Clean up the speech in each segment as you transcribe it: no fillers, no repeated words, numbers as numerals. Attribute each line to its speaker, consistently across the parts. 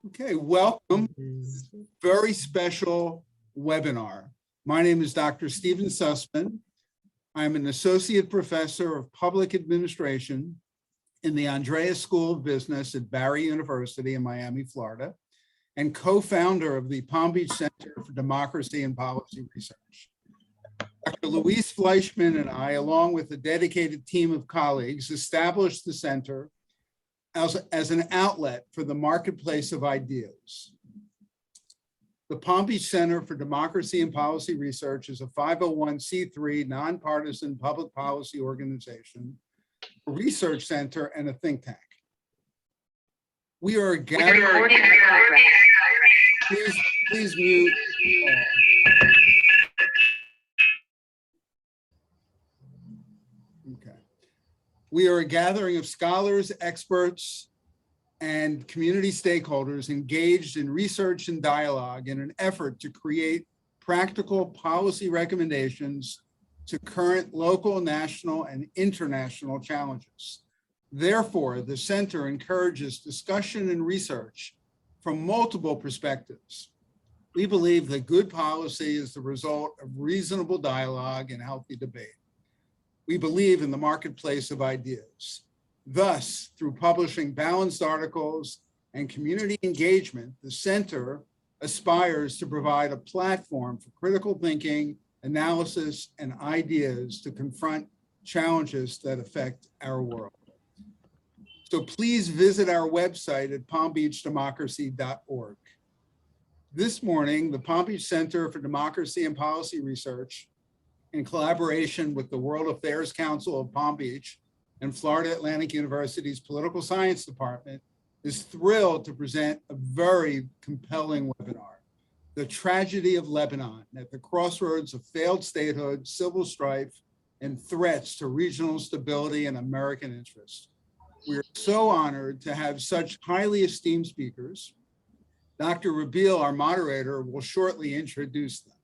Speaker 1: Okay, welcome. Very special webinar. My name is Dr. Stephen Sussman. I'm an associate professor of public administration in the Andreas School of Business at Barry University in Miami, Florida, and co-founder of the Palm Beach Center for Democracy and Policy Research. Dr. Luis Fleischman and I, along with a dedicated team of colleagues, established the center as an outlet for the marketplace of ideas. The Palm Beach Center for Democracy and Policy Research is a 501c3 nonpartisan public policy organization, a research center, and a think tank. We are gathering. Please mute. Okay. We are a gathering of scholars, experts, and community stakeholders engaged in research and dialogue in an effort to create practical policy recommendations to current local, national, and international challenges. Therefore, the center encourages discussion and research from multiple perspectives. We believe that good policy is the result of reasonable dialogue and healthy debate. We believe in the marketplace of ideas. Thus, through publishing balanced articles and community engagement, the center aspires to provide a platform for critical thinking, analysis, and ideas to confront challenges that affect our world. So please visit our website at palmbeachdemocracy.org. This morning, the Palm Beach Center for Democracy and Policy Research, in collaboration with the World Affairs Council of Palm Beach and Florida Atlantic University's Political Science Department, is thrilled to present a very compelling webinar, The Tragedy of Lebanon, at the crossroads of failed statehood, civil strife, and threats to regional stability and American interests. We are so honored to have such highly esteemed speakers. Dr. Rabil, our moderator, will shortly introduce them.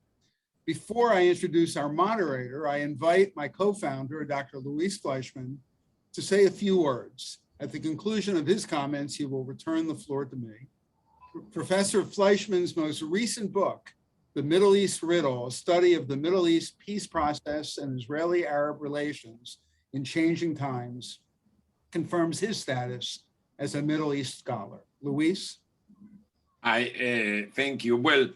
Speaker 1: Before I introduce our moderator, I invite my co-founder, Dr. Luis Fleischman, to say a few words. At the conclusion of his comments, he will return the floor to me. Professor Fleischman's most recent book, The Middle East Riddle, a study of the Middle East peace process and Israeli-Arab relations in changing times, confirms his status as a Middle East scholar. Luis?
Speaker 2: Thank you. Well,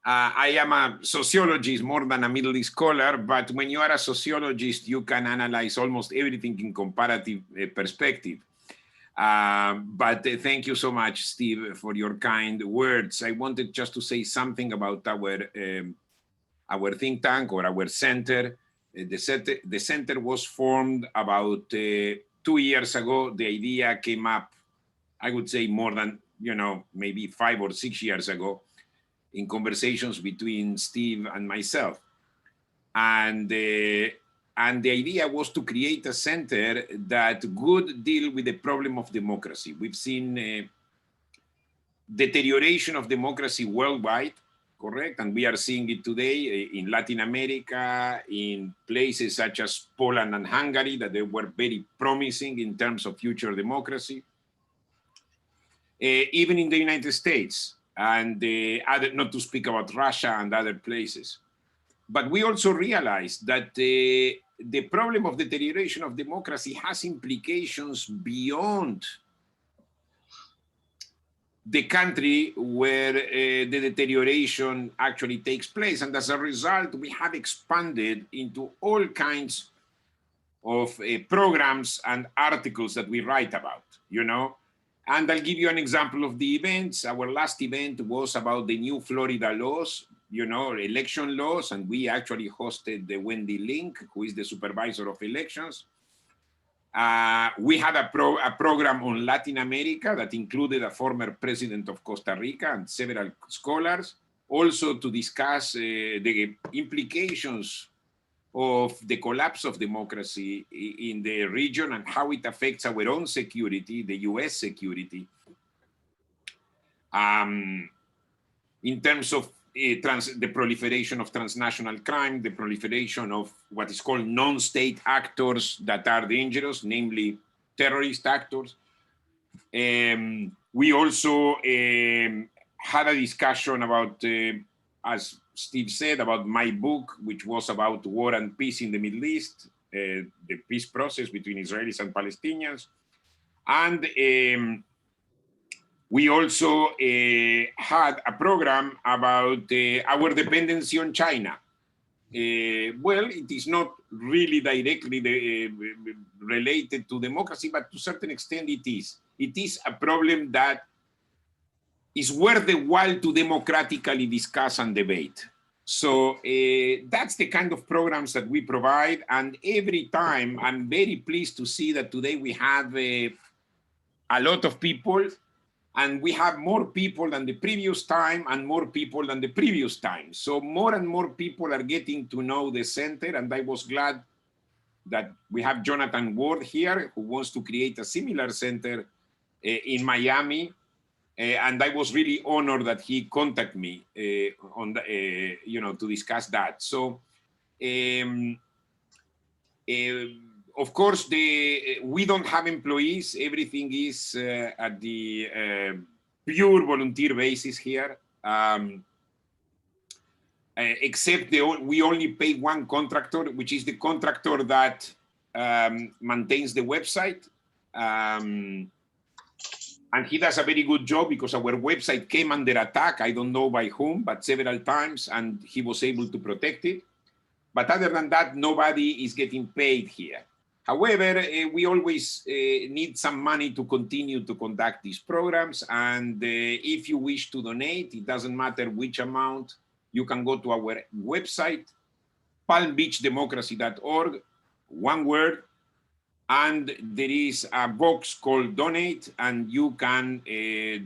Speaker 2: I am a sociologist more than a Middle East scholar, but when you are a sociologist, you can analyze almost everything in comparative perspective. But thank you so much, Steve, for your kind words. I wanted just to say something about our think tank or our center. The center was formed about 2 years ago. The idea came up, I would say more than, maybe 5 or 6 years ago, in conversations between Steve and myself. And the idea was to create a center that would deal with the problem of democracy. We've seen deterioration of democracy worldwide, correct? And we are seeing it today in Latin America, in places such as Poland and Hungary, that they were very promising in terms of future democracy. Even in the United States, and not to speak about Russia and other places. But we also realized that the problem of deterioration of democracy has implications beyond the country where the deterioration actually takes place. And as a result, we have expanded into all kinds of programs and articles that we write about, And I'll give you an example of the events. Our last event was about the new Florida laws, election laws, and we actually hosted the Wendy Link, who is the supervisor of elections. We had a program on Latin America that included a former president of Costa Rica and several scholars, also to discuss the implications of the collapse of democracy in the region and how it affects our own security, the US security, in terms of the proliferation of transnational crime, the proliferation of what is called non-state actors that are dangerous, namely terrorist actors. We also had a discussion about, as Steve said, about my book, which was about war and peace in the Middle East, the peace process between Israelis and Palestinians. And we also had a program about our dependency on China. Well, it is not really directly related to democracy, but to a certain extent it is. It is a problem that is worth the while to democratically discuss and debate. So that's the kind of programs that we provide. And every time, I'm very pleased to see that today we have a lot of people, and we have more people than the previous time and more people than the previous time. So more and more people are getting to know the center, and I was glad that we have Jonathan Ward here, who wants to create a similar center in Miami. And I was really honored that he contacted me on the, to discuss that. So, of course, we don't have employees. Everything is at the pure volunteer basis here. Except we only pay one contractor, which is the contractor that maintains the website. And he does a very good job because our website came under attack. I don't know by whom, but several times, and he was able to protect it. But other than that, nobody is getting paid here. However, we always need some money to continue to conduct these programs. And if you wish to donate, it doesn't matter which amount, you can go to our website, palmbeachdemocracy.org, one word, and there is a box called donate, and you can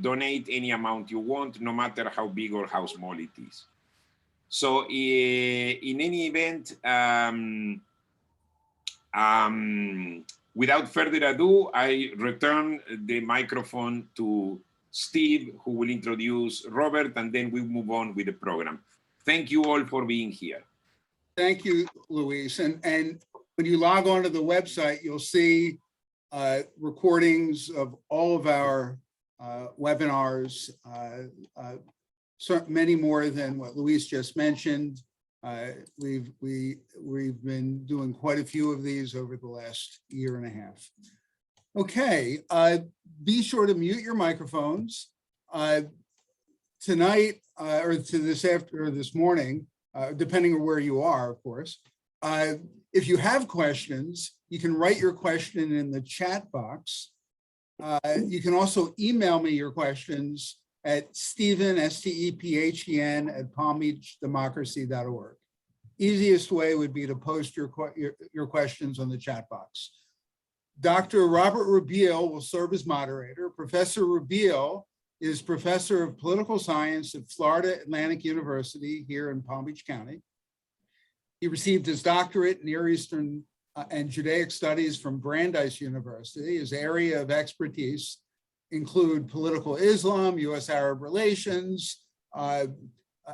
Speaker 2: donate any amount you want, no matter how big or how small it is. So in any event, without further ado, I return the microphone to Steve, who will introduce Robert, and then we move on with the program. Thank you all for being here.
Speaker 1: Thank you, Luis. And when you log on to the website, you'll see recordings of all of our webinars, many more than what Luis just mentioned. We've been doing quite a few of these over the last year and a half. Okay, be sure to mute your microphones. Tonight, or this morning, depending on where you are, of course. If you have questions, you can write your question in the chat box. You can also email me your questions at Stephen, S-T-E-P-H-E-N, at palmbeachdemocracy.org. Easiest way would be to post your questions on the chat box. Dr. Robert Rabiel will serve as moderator. Professor Rabiel is professor of political science at Florida Atlantic University here in Palm Beach County. He received his doctorate in Near Eastern and Judaic Studies from Brandeis University. His area of expertise include political Islam, U.S.-Arab relations,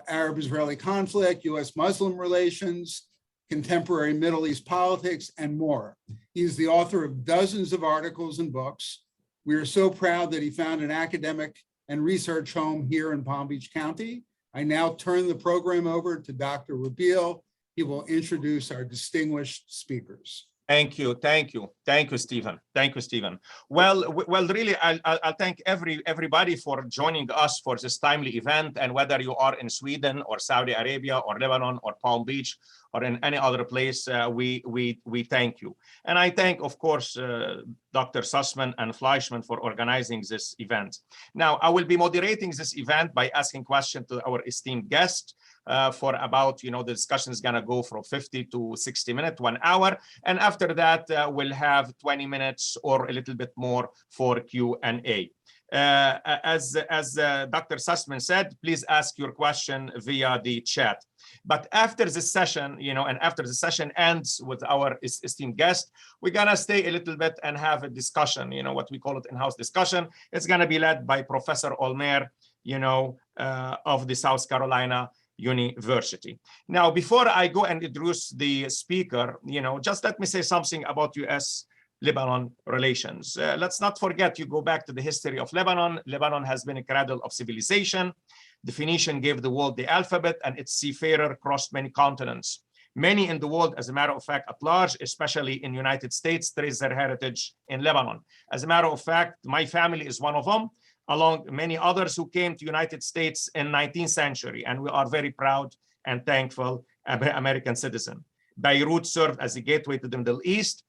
Speaker 1: Arab-Israeli conflict, U.S.-Muslim relations, contemporary Middle East politics, and more. He is the author of dozens of articles and books. We are so proud that he found an academic and research home here in Palm Beach County. I now turn the program over to Dr. Rabiel. He will introduce our distinguished speakers.
Speaker 3: Thank you, Stephen. Thank you, Stephen. Well, really, I'll thank everybody for joining us for this timely event. And whether you are in Sweden or Saudi Arabia or Lebanon or Palm Beach or in any other place, we thank you. And I thank, of course, Dr. Sussman and Fleischman for organizing this event. Now, I will be moderating this event by asking questions to our esteemed guest. For about, the discussion is going to go from 50 to 60 minutes, 1 hour. And after that, we'll have 20 minutes or a little bit more for Q&A. As Dr. Sussman said, please ask your question via the chat. But after this session, and after the session ends with our esteemed guest, we're going to stay a little bit and have a discussion, what we call it in-house discussion. It's going to be led by Professor Olmer, of the South Carolina University. Now, before I go and introduce the speaker, just let me say something about U.S. Israel-Lebanon relations. Let's not forget, you go back to the history of Lebanon. Lebanon has been a cradle of civilization. The Phoenician gave the world the alphabet, and its seafarer crossed many continents. Many in the world, as a matter of fact, at large, especially in the United States, trace their heritage in Lebanon. As a matter of fact, my family is one of them, along many others who came to the United States in 19th century, and we are very proud and thankful American citizen. Beirut served as a gateway to the Middle East.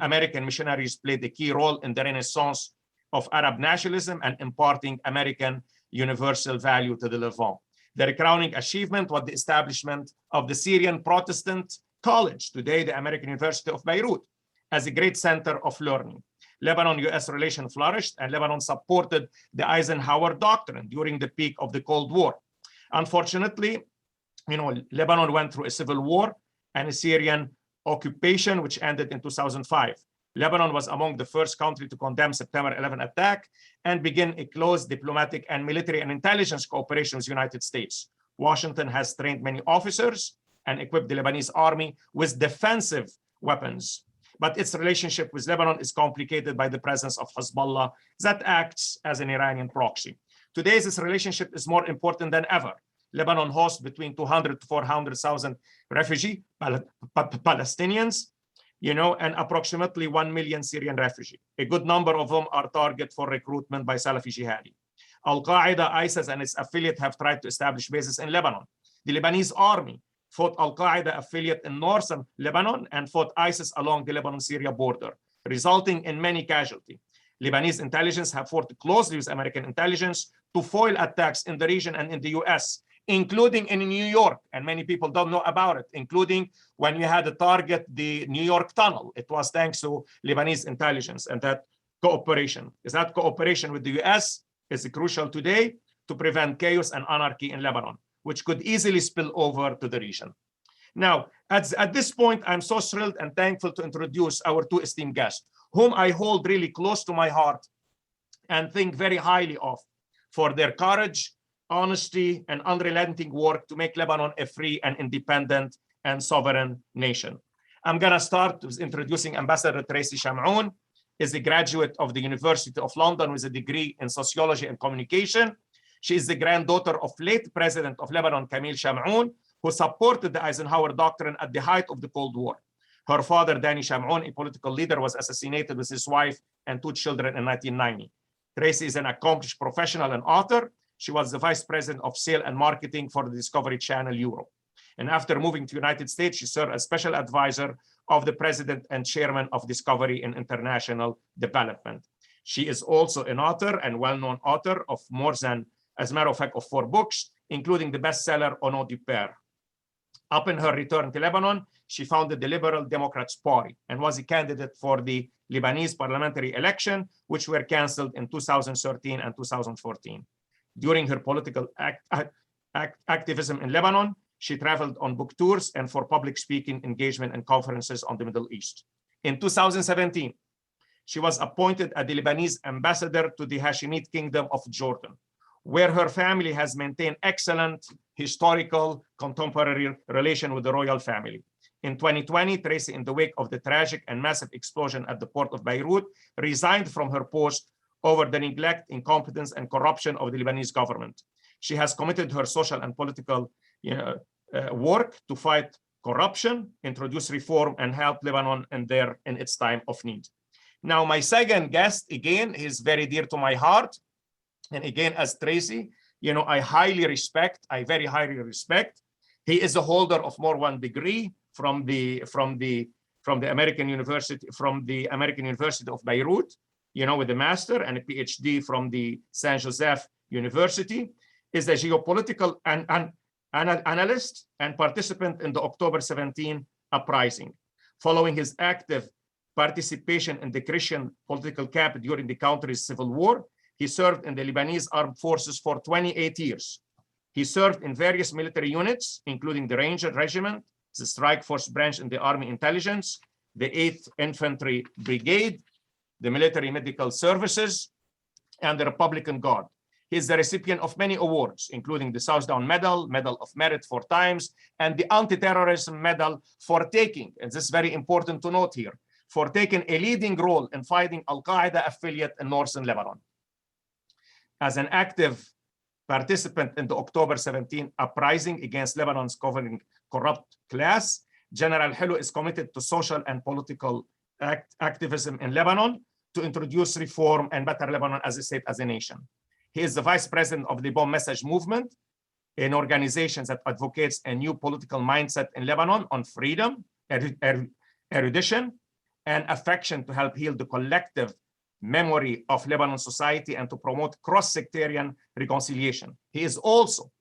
Speaker 3: American missionaries played a key role in the renaissance of Arab nationalism and imparting American universal value to the Levant. Their crowning achievement was the establishment of the Syrian Protestant College, today the American University of Beirut, as a great center of learning. Lebanon-US relations flourished, and Lebanon supported the Eisenhower Doctrine during the peak of the Cold War. Unfortunately, Lebanon went through a civil war and a Syrian occupation, which ended in 2005. Lebanon was among the first countries to condemn September 11 attack and begin a close diplomatic and military and intelligence cooperation with the United States. Washington has trained many officers and equipped the Lebanese army with defensive weapons. But its relationship with Lebanon is complicated by the presence of Hezbollah that acts as an Iranian proxy. Today, this relationship is more important than ever. Lebanon hosts between 200 to 400,000 refugee Palestinians, and approximately 1 million Syrian refugees. A good number of them are target for recruitment by Salafi jihadi. Al-Qaeda, ISIS, and its affiliate have tried to establish bases in Lebanon. The Lebanese army fought Al-Qaeda affiliate in northern Lebanon and fought ISIS along the Lebanon-Syria border, resulting in many casualties. Lebanese intelligence have worked closely with American intelligence to foil attacks in the region and in the US, including in New York, and many people don't know about it, including when we had to target the New York tunnel. It was thanks to Lebanese intelligence and that cooperation. That cooperation with the US is crucial today to prevent chaos and anarchy in Lebanon, which could easily spill over to the region. Now, at this point, I'm so thrilled and thankful to introduce our two esteemed guests, whom I hold really close to my heart and think very highly of for their courage, honesty, and unrelenting work to make Lebanon a free and independent and sovereign nation. I'm gonna start with introducing Ambassador Tracy Chamron. Is a graduate of the University of London with a degree in sociology and communication. She is the granddaughter of late President of Lebanon, Camille Chamron, who supported the Eisenhower Doctrine at the height of the Cold War. Her father, Danny Chamron, a political leader, was assassinated with his wife and 2 children in 1990. Tracy is an accomplished professional and author. She was the vice president of sales and marketing for the Discovery Channel Europe. And after moving to the United States, she served as special advisor of the president and chairman of Discovery and International Development. She is also an author and well-known author of more than, as a matter of fact, of 4 books, including the bestseller Au Nom du Père. Upon her return to Lebanon, she founded the Liberal Democrats Party and was a candidate for the Lebanese parliamentary election, which were canceled in 2013 and 2014. During her political activism in Lebanon, she traveled on book tours and for public speaking engagement and conferences on the Middle East. In 2017, she was appointed as the Lebanese ambassador to the Hashemite Kingdom of Jordan, where her family has maintained excellent historical contemporary relation with the royal family. In 2020, Tracy, in the wake of the tragic and massive explosion at the port of Beirut, resigned from her post over the neglect, incompetence, and corruption of the Lebanese government. She has committed her social and political work to fight corruption, introduce reform, and help Lebanon in its time of need. Now, my second guest, again, is very dear to my heart. And again, as Tracy, I very highly respect. He is a holder of more one degree from the American University, of Beirut, with a master and a PhD from the Saint Joseph University, is a geopolitical analyst and participant in the October 17 uprising. Following his active participation in the Christian political camp during the country's civil war, he served in the Lebanese armed forces for 28 years. He served in various military units, including the Ranger Regiment, the Strike Force branch in the Army Intelligence, the 8th Infantry Brigade, the Military Medical Services, and the Republican Guard. He is the recipient of many awards, including the Southdown Medal, Medal of Merit 4 times, and the Anti-Terrorism Medal for taking, and this is very important to note here, for taking a leading role in fighting Al-Qaeda affiliate in northern Lebanon. As an active participant in the October 17 uprising against Lebanon's governing corrupt class, General Helou is committed to social and political activism in Lebanon to introduce reform and better Lebanon as a state, as a nation. He is the vice president of the Bomb Message Movement, an organization that advocates a new political mindset in Lebanon on freedom, erudition, and affection to help heal the collective memory of Lebanon society and to promote cross-sectarian reconciliation. He is also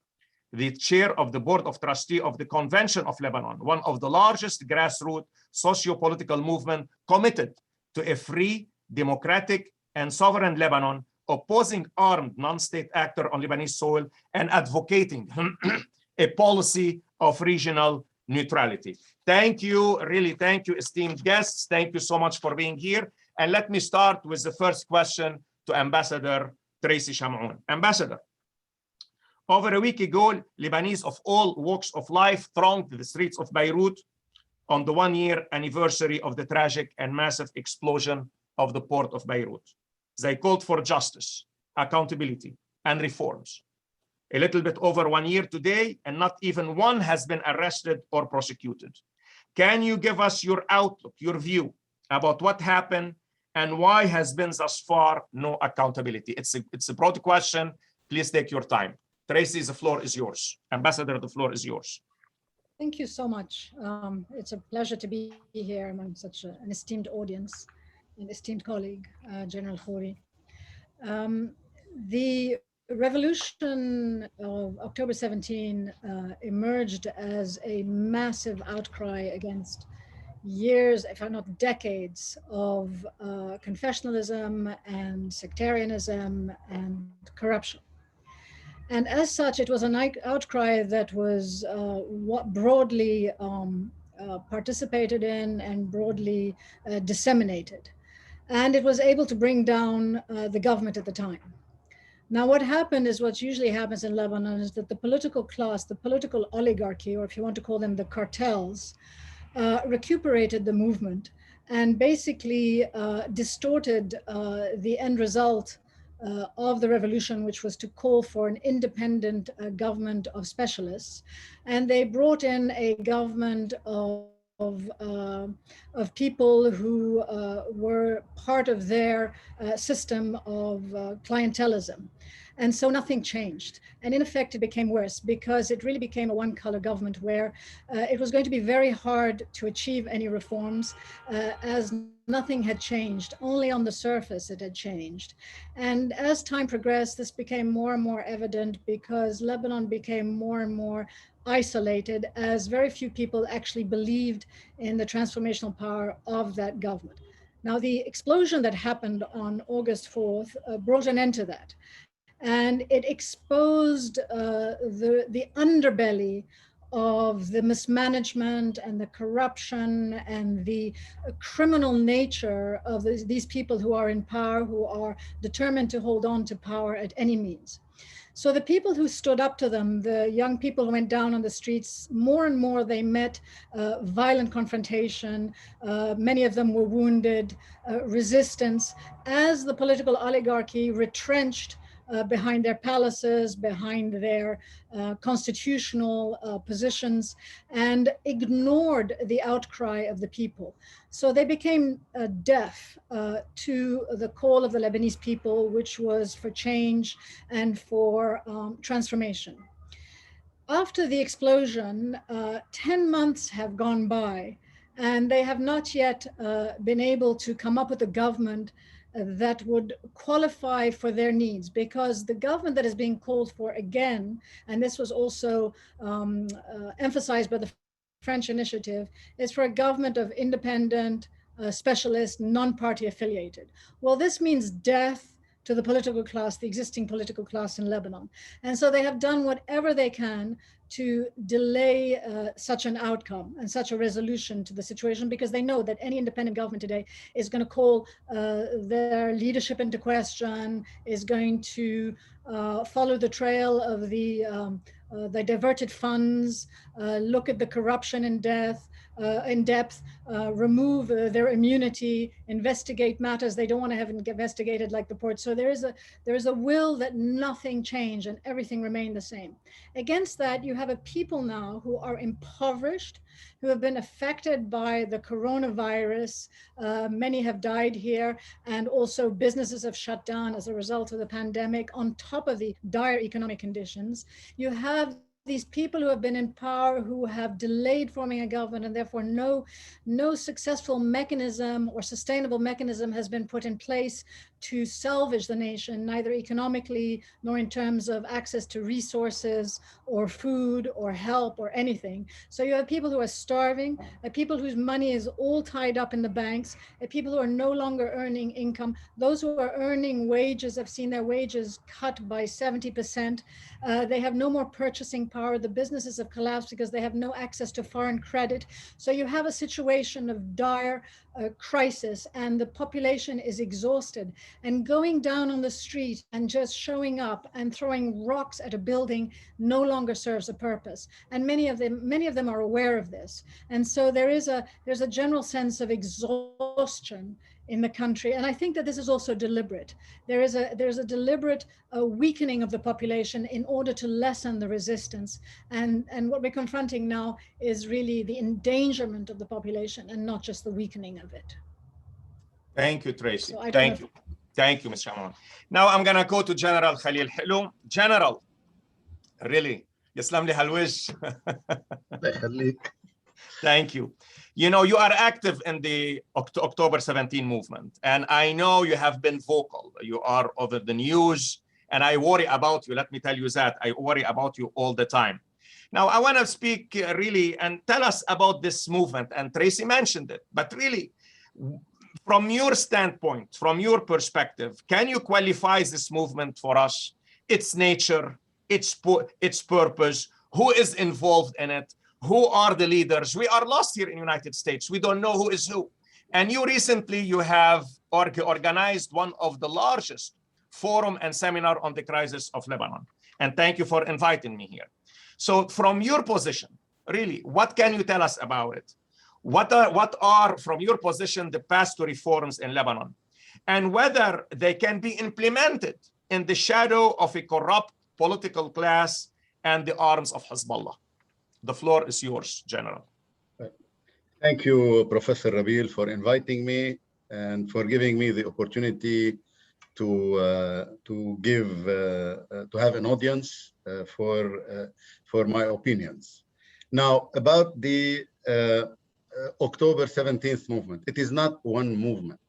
Speaker 3: the chair of the board of trustees of the Convention of Lebanon, one of the largest grassroots socio-political movement committed to a free, democratic, and sovereign Lebanon, opposing armed non-state actor on Lebanese soil and advocating a policy of regional neutrality. Thank you, really thank you, esteemed guests. Thank you so much for being here. And let me start with the first question to Ambassador Tracy Chamron. Ambassador, over a week ago, Lebanese of all walks of life thronged the streets of Beirut on the one-year anniversary of the tragic and massive explosion of the port of Beirut. They called for justice, accountability, and reforms. A little bit over 1 year today, and not even one has been arrested or prosecuted. Can you give us your outlook, your view about what happened and why has been thus far no accountability? It's a broad question. Please take your time. Tracy, the floor is yours. Ambassador, the floor is yours.
Speaker 4: Thank you so much. It's a pleasure to be here among such an esteemed audience, an esteemed colleague, General Khoury. The revolution of October 17 emerged as a massive outcry against years, if not decades, of confessionalism and sectarianism and corruption. And as such, it was an outcry that was broadly participated in and broadly disseminated. And it was able to bring down the government at the time. Now, what happened is what usually happens in Lebanon is that the political class, the political oligarchy, or if you want to call them the cartels, recuperated the movement and basically distorted the end result of the revolution, which was to call for an independent government of specialists. And they brought in a government of people who were part of their system of clientelism. And so nothing changed. And in effect, it became worse because it really became a one-color government where it was going to be very hard to achieve any reforms as nothing had changed. Only on the surface it had changed. And as time progressed, this became more and more evident because Lebanon became more and more isolated as very few people actually believed in the transformational power of that government. Now, the explosion that happened on August 4th brought an end to that. And it exposed the underbelly of the mismanagement and the corruption and the criminal nature of these people who are in power, who are determined to hold on to power at any means. So the people who stood up to them, the young people who went down on the streets, more and more they met violent confrontation. Many of them were wounded, resistance, as the political oligarchy retrenched behind their palaces, behind their constitutional positions, and ignored the outcry of the people. So they became deaf to the call of the Lebanese people, which was for change and for transformation. After the explosion, 10 months have gone by, and they have not yet been able to come up with a government that would qualify for their needs, because the government that is being called for again, and this was also emphasized by the French initiative, is for a government of independent, specialist, non-party affiliated. Well, this means death to the political class, the existing political class in Lebanon. And so they have done whatever they can to delay such an outcome and such a resolution to the situation, because they know that any independent government today is going to call their leadership into question, is going to follow the trail of the diverted funds, look at the corruption and death, in depth, remove their immunity, investigate matters they don't want to have investigated, like the port. So there is a will that nothing change and everything remain the same. Against that, you have a people now who are impoverished, who have been affected by the coronavirus. Many have died here, and also businesses have shut down as a result of the pandemic, on top of the dire economic conditions. You have these people who have been in power who have delayed forming a government, and therefore no successful mechanism or sustainable mechanism has been put in place to salvage the nation, neither economically nor in terms of access to resources or food or help or anything. So you have people who are starving, people whose money is all tied up in the banks, people who are no longer earning income. Those who are earning wages have seen their wages cut by 70%. They have no more purchasing power. The businesses have collapsed because they have no access to foreign credit. So you have a situation of dire crisis, and the population is exhausted. And going down on the street and just showing up and throwing rocks at a building no longer serves a purpose. And many of them are aware of this. And so there's a general sense of exhaustion in the country. And I think that this is also deliberate. There's a deliberate weakening of the population in order to lessen the resistance. And what we're confronting now is really the endangerment of the population and not just the weakening of it.
Speaker 3: Thank you, Tracy.
Speaker 4: So
Speaker 3: Thank you. Thank you, Ms. Chamron. Now I'm going to go to General Khalil Hello. General, really, يسلم لي هالوجه. Thank you. You know, you are active in the October 17 movement, and I know you have been vocal. You are over the news, and I worry about you. Let me tell you that. I worry about you all the time. Now, I want to speak really and tell us about this movement, and Tracy mentioned it, but really, from your standpoint, from your perspective, can you qualify this movement for us? Its nature, its purpose, who is involved in it? Who are the leaders? We are lost here in the United States. We don't know who is who. And you have organized one of the largest forum and seminar on the crisis of Lebanon. And thank you for inviting me here. So from your position, really, what can you tell us about it? What are, from your position, the path to reforms in Lebanon? And whether they can be implemented in the shadow of a corrupt political class and the arms of Hezbollah? The floor is yours, General.
Speaker 5: Thank you, Professor Rabil, for inviting me and for giving me the opportunity to have an audience for my opinions. Now, about the October 17th movement, it is not one movement.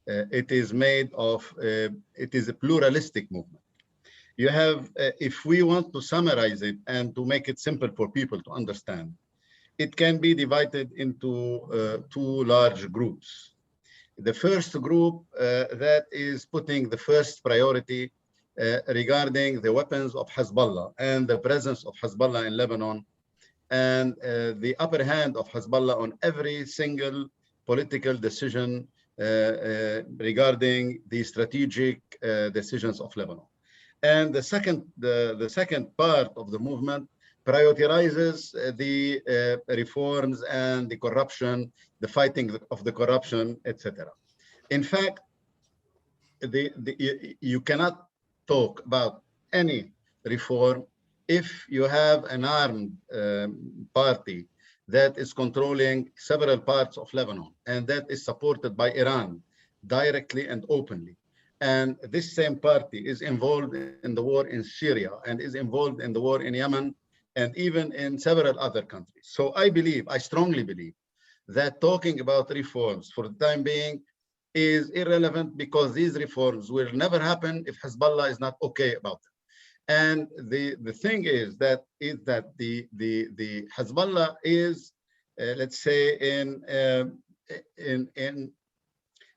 Speaker 5: It is made of, it is a pluralistic movement. You have, if we want to summarize it and to make it simple for people to understand, it can be divided into two large groups. The first group that is putting the first priority regarding the weapons of Hezbollah and the presence of Hezbollah in Lebanon, and the upper hand of Hezbollah on every single political decision regarding the strategic decisions of Lebanon. And the second part of the movement prioritizes the reforms and the corruption, the fighting of the corruption, etc. In fact, you cannot talk about any reform if you have an armed party that is controlling several parts of Lebanon and that is supported by Iran directly and openly. And this same party is involved in the war in Syria and is involved in the war in Yemen and even in several other countries. So I strongly believe that talking about reforms for the time being is irrelevant, because these reforms will never happen if Hezbollah is not okay about it. And the thing is that the Hezbollah is, let's say, in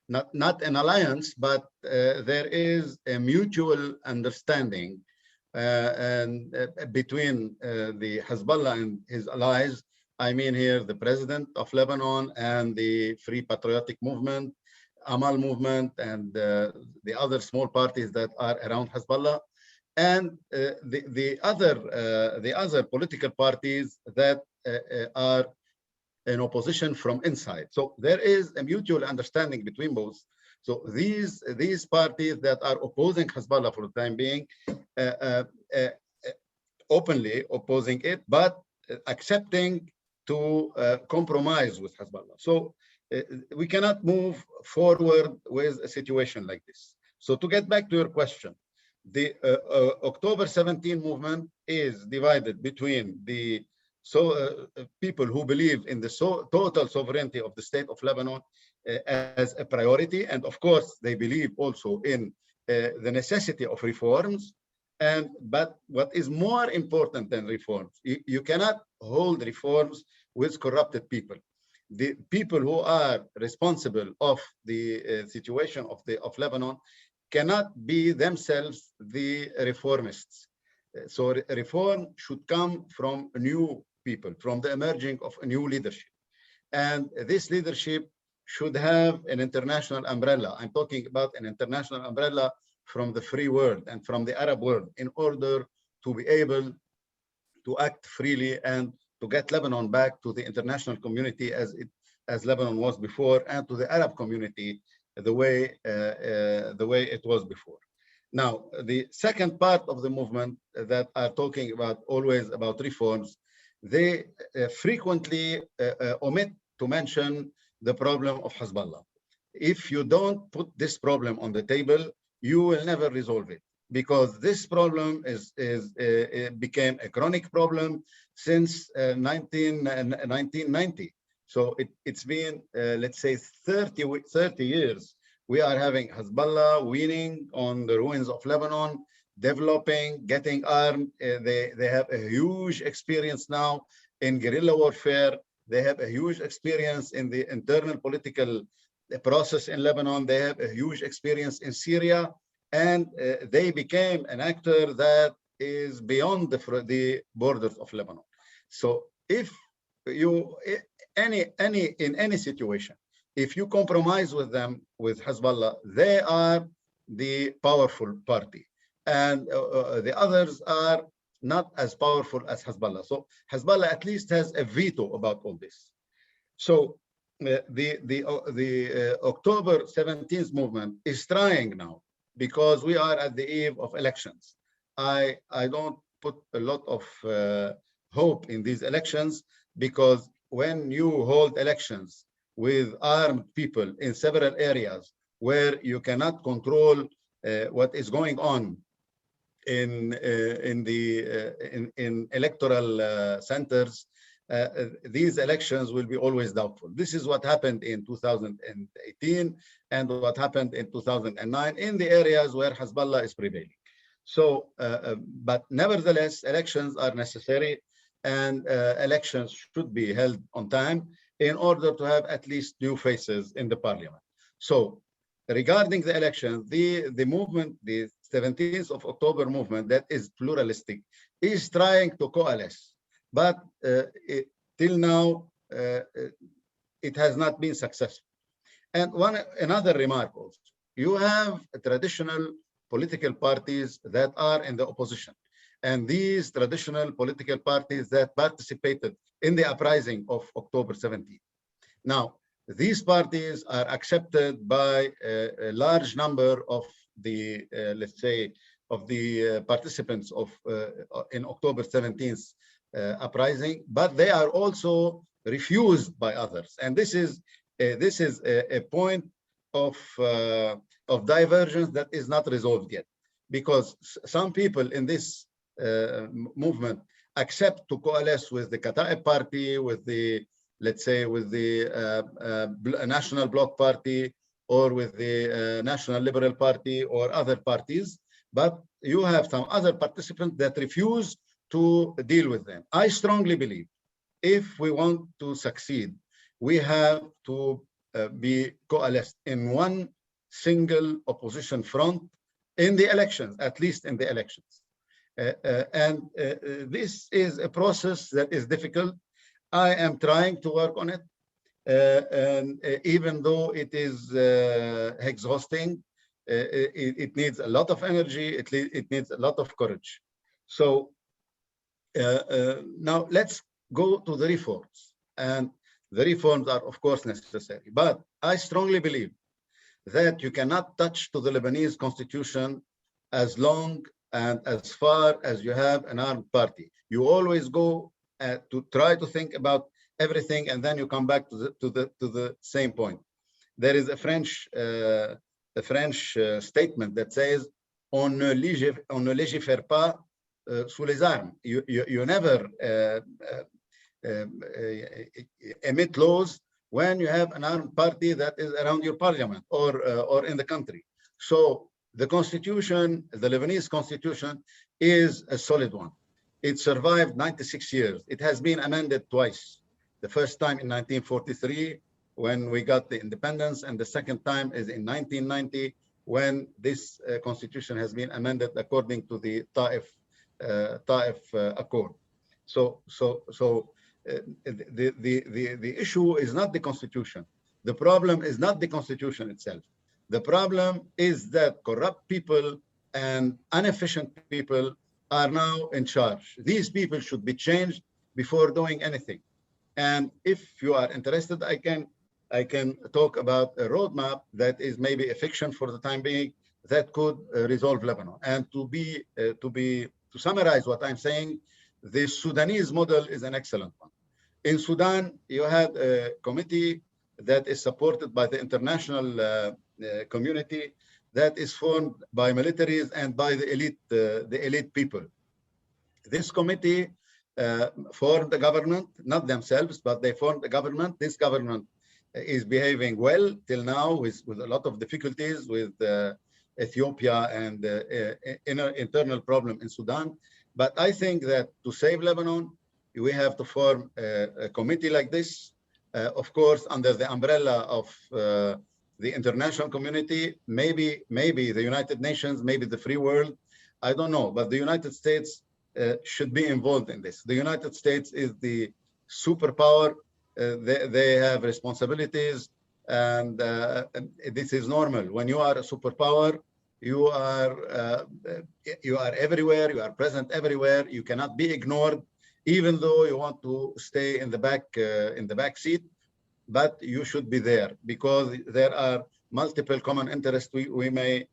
Speaker 5: not an alliance, but there is a mutual understanding and between the Hezbollah and his allies. I mean here the president of Lebanon and the Free Patriotic Movement, Amal movement, and the other small parties that are around Hezbollah, and the other political parties that are an opposition from inside. So there is a mutual understanding between both. So these parties that are opposing Hezbollah for the time being, openly opposing it, but accepting to compromise with Hezbollah. So we cannot move forward with a situation like this. So to get back to your question, the October 17 movement is divided between the people who believe in the total sovereignty of the state of Lebanon as a priority, and of course they believe also in the necessity of reforms. But what is more important than reforms, you cannot hold reforms with corrupted people. The people who are responsible of the situation of Lebanon cannot be themselves the reformists. So reform should come from new people, from the emerging of a new leadership. And this leadership should have an international umbrella. I'm talking about an international umbrella from the free world and from the Arab world in order to be able to act freely and to get Lebanon back to the international community as Lebanon was before, and to the Arab community the way it was before. Now, the second part of the movement that are talking about always about reforms, they frequently omit to mention the problem of Hezbollah. If you don't put this problem on the table, you will never resolve it, because this problem became a chronic problem since 1990. So it's been, let's say, 30 years. We are having Hezbollah winning on the ruins of Lebanon, developing, getting armed. They have a huge experience now in guerrilla warfare. They have a huge experience in the internal political process in Lebanon. They have a huge experience in Syria. And they became an actor that is beyond the borders of Lebanon. So if you, in any situation, if you compromise with them, with Hezbollah, they are the powerful party. And the others are not as powerful as Hezbollah. So Hezbollah at least has a veto about all this. So the October 17th movement is trying now, because we are at the eve of elections. I don't put a lot of hope in these elections, because when you hold elections with armed people in several areas where you cannot control what is going on in electoral centers, these elections will be always doubtful. This is what happened in 2018 and what happened in 2009 in the areas where Hezbollah is prevailing. So, but nevertheless, elections are necessary, and elections should be held on time in order to have at least new faces in the parliament. So regarding the elections, the movement, the 17th of October movement that is pluralistic, is trying to coalesce. But till now, it has not been successful. And another remark also, you have traditional political parties that are in the opposition. And these traditional political parties that participated in the uprising of October 17. Now, these parties are accepted by a large number of the, let's say, of the participants of in October 17th uprising, but they are also refused by others. And this is a point of divergence that is not resolved yet, because some people in this movement accept to coalesce with the Kataib party, with the, let's say, with the National Bloc Party, or with the National Liberal Party, or other parties. But you have some other participants that refuse to deal with them. I strongly believe if we want to succeed, we have to be coalesced in one single opposition front in the elections, at least in the elections. This is a process that is difficult. I am trying to work on it. And even though it is exhausting, it needs a lot of energy, it needs a lot of courage. So now let's go to the reforms. And The reforms are, of course, necessary. But I strongly believe that you cannot touch to the Lebanese constitution as long and as far as you have an armed party. You always go to try to think about everything, and then you come back to the same point. There is a French statement that says, "On ne légifère pas sous les armes." You never emit laws when you have an armed party that is around your parliament or in the country. So the constitution, the Lebanese constitution, is a solid one. It survived 96 years. It has been amended twice. The first time in 1943 when we got the independence, and the second time is in 1990 when this constitution has been amended according to the Ta'if Accord. So the issue is not the constitution. The problem is not the constitution itself. The problem is that corrupt people and inefficient people are now in charge. These people should be changed before doing anything. And if you are interested, I can talk about a roadmap that is maybe a fiction for the time being that could resolve Lebanon. And to summarize what I'm saying, the Sudanese model is an excellent one. In Sudan, you had a committee that is supported by the international community, that is formed by militaries and by the elite people. This committee formed the government, not themselves, but they formed the government. This government is behaving well till now, with a lot of difficulties with Ethiopia and internal problem in Sudan. But I think that to save Lebanon, we have to form a committee like this, of course, under the umbrella of the international community, maybe the United Nations, maybe the free world, I don't know, but the United States should be involved in this. The United States is the superpower. They have responsibilities, and this is normal. When you are a superpower, you are everywhere, you are present everywhere, you cannot be ignored, even though you want to stay in the back seat, but you should be there because there are multiple common interests we may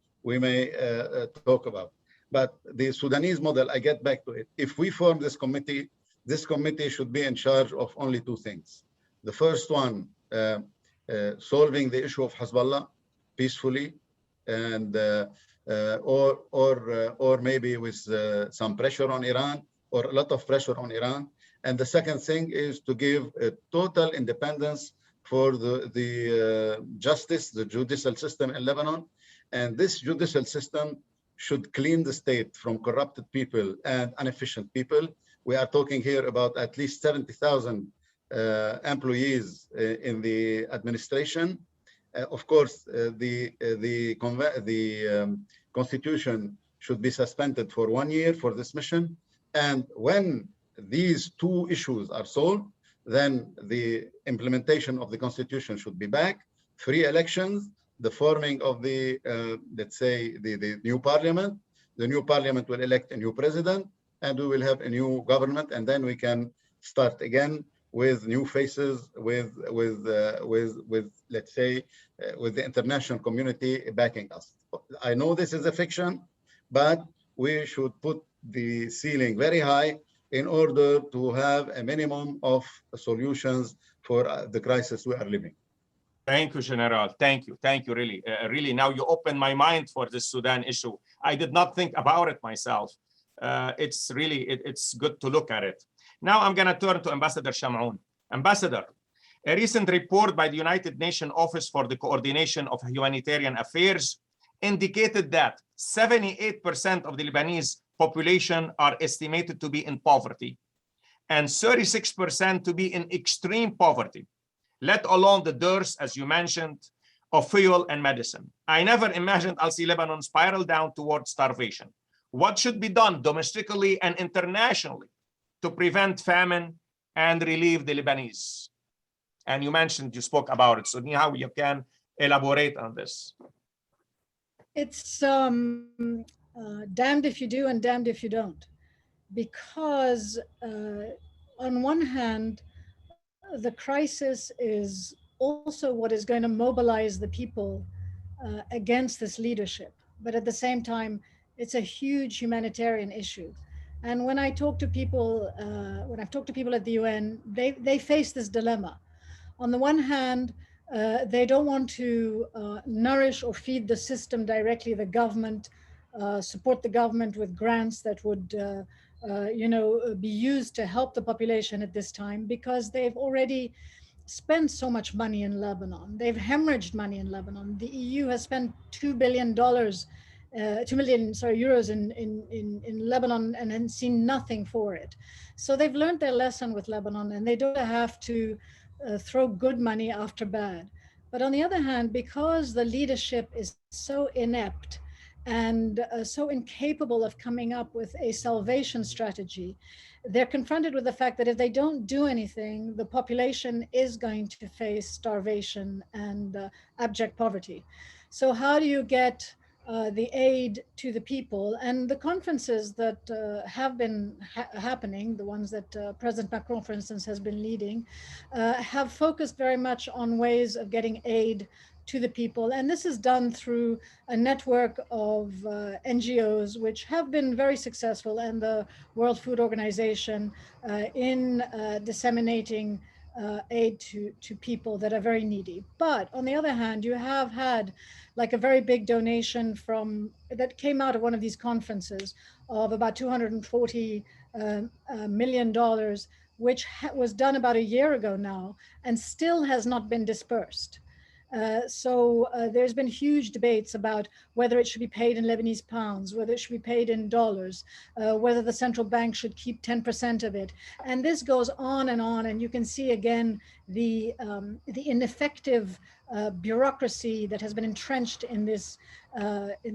Speaker 5: talk about. But the Sudanese model, I get back to it. If we form this committee should be in charge of only two things. The first one, solving the issue of Hezbollah peacefully, and or maybe with some pressure on Iran, or a lot of pressure on Iran. And the second thing is to give a total independence for the justice, the judicial system in Lebanon. And this judicial system should clean the state from corrupted people and inefficient people. We are talking here about at least 70,000 employees in the administration. Of course, the constitution should be suspended for 1 year for this mission. And when these two issues are solved, then the implementation of the constitution should be back, free elections, the forming of the, let's say, the new parliament. The new parliament will elect a new president, and we will have a new government, and then we can start again with new faces, with let's say, with the international community backing us. I know this is a fiction, but we should put the ceiling very high in order to have a minimum of solutions for the crisis we are living.
Speaker 3: Thank you, General. Thank you, really. Really, now you open my mind for the Sudan issue. I did not think about it myself. It's really, it's good to look at it. Now I'm going to turn to Ambassador Chamron. Ambassador, a recent report by the United Nations Office for the Coordination of Humanitarian Affairs indicated that 78% of the Lebanese population are estimated to be in poverty, and 36% to be in extreme poverty, let alone the dearth, as you mentioned, of fuel and medicine. I never imagined I'll see Lebanon spiral down towards starvation. What should be done domestically and internationally to prevent famine and relieve the Lebanese? And you spoke about it, so how you can elaborate on this?
Speaker 4: It's damned if you do and damned if you don't, because on one hand, the crisis is also what is going to mobilize the people against this leadership. But at the same time, it's a huge humanitarian issue. And when I talk to people, when I've talked to people at the UN, they face this dilemma. On the one hand, they don't want to nourish or feed the system directly, the government, support the government with grants that would be used to help the population at this time, because they've already spent so much money in Lebanon. They've hemorrhaged money in Lebanon. The EU has spent $2 billion, 2 million, euros in Lebanon, and then seen nothing for it. So they've learned their lesson with Lebanon, and they don't have to throw good money after bad. But on the other hand, because the leadership is so inept and so incapable of coming up with a salvation strategy, they're confronted with the fact that if they don't do anything, the population is going to face starvation and abject poverty. So how do you get the aid to the people? And the conferences that have been happening, the ones that President Macron, for instance, has been leading, have focused very much on ways of getting aid to the people. And this is done through a network of NGOs, which have been very successful, and the World Food Organization in disseminating aid to people that are very needy. But on the other hand, you have had like a very big donation that came out of one of these conferences of about $240 million, which was done about a year ago now, and still has not been dispersed. So there's been huge debates about whether it should be paid in Lebanese pounds, whether it should be paid in dollars, whether the central bank should keep 10% of it. And this goes on, and you can see again the ineffective bureaucracy that has been entrenched in this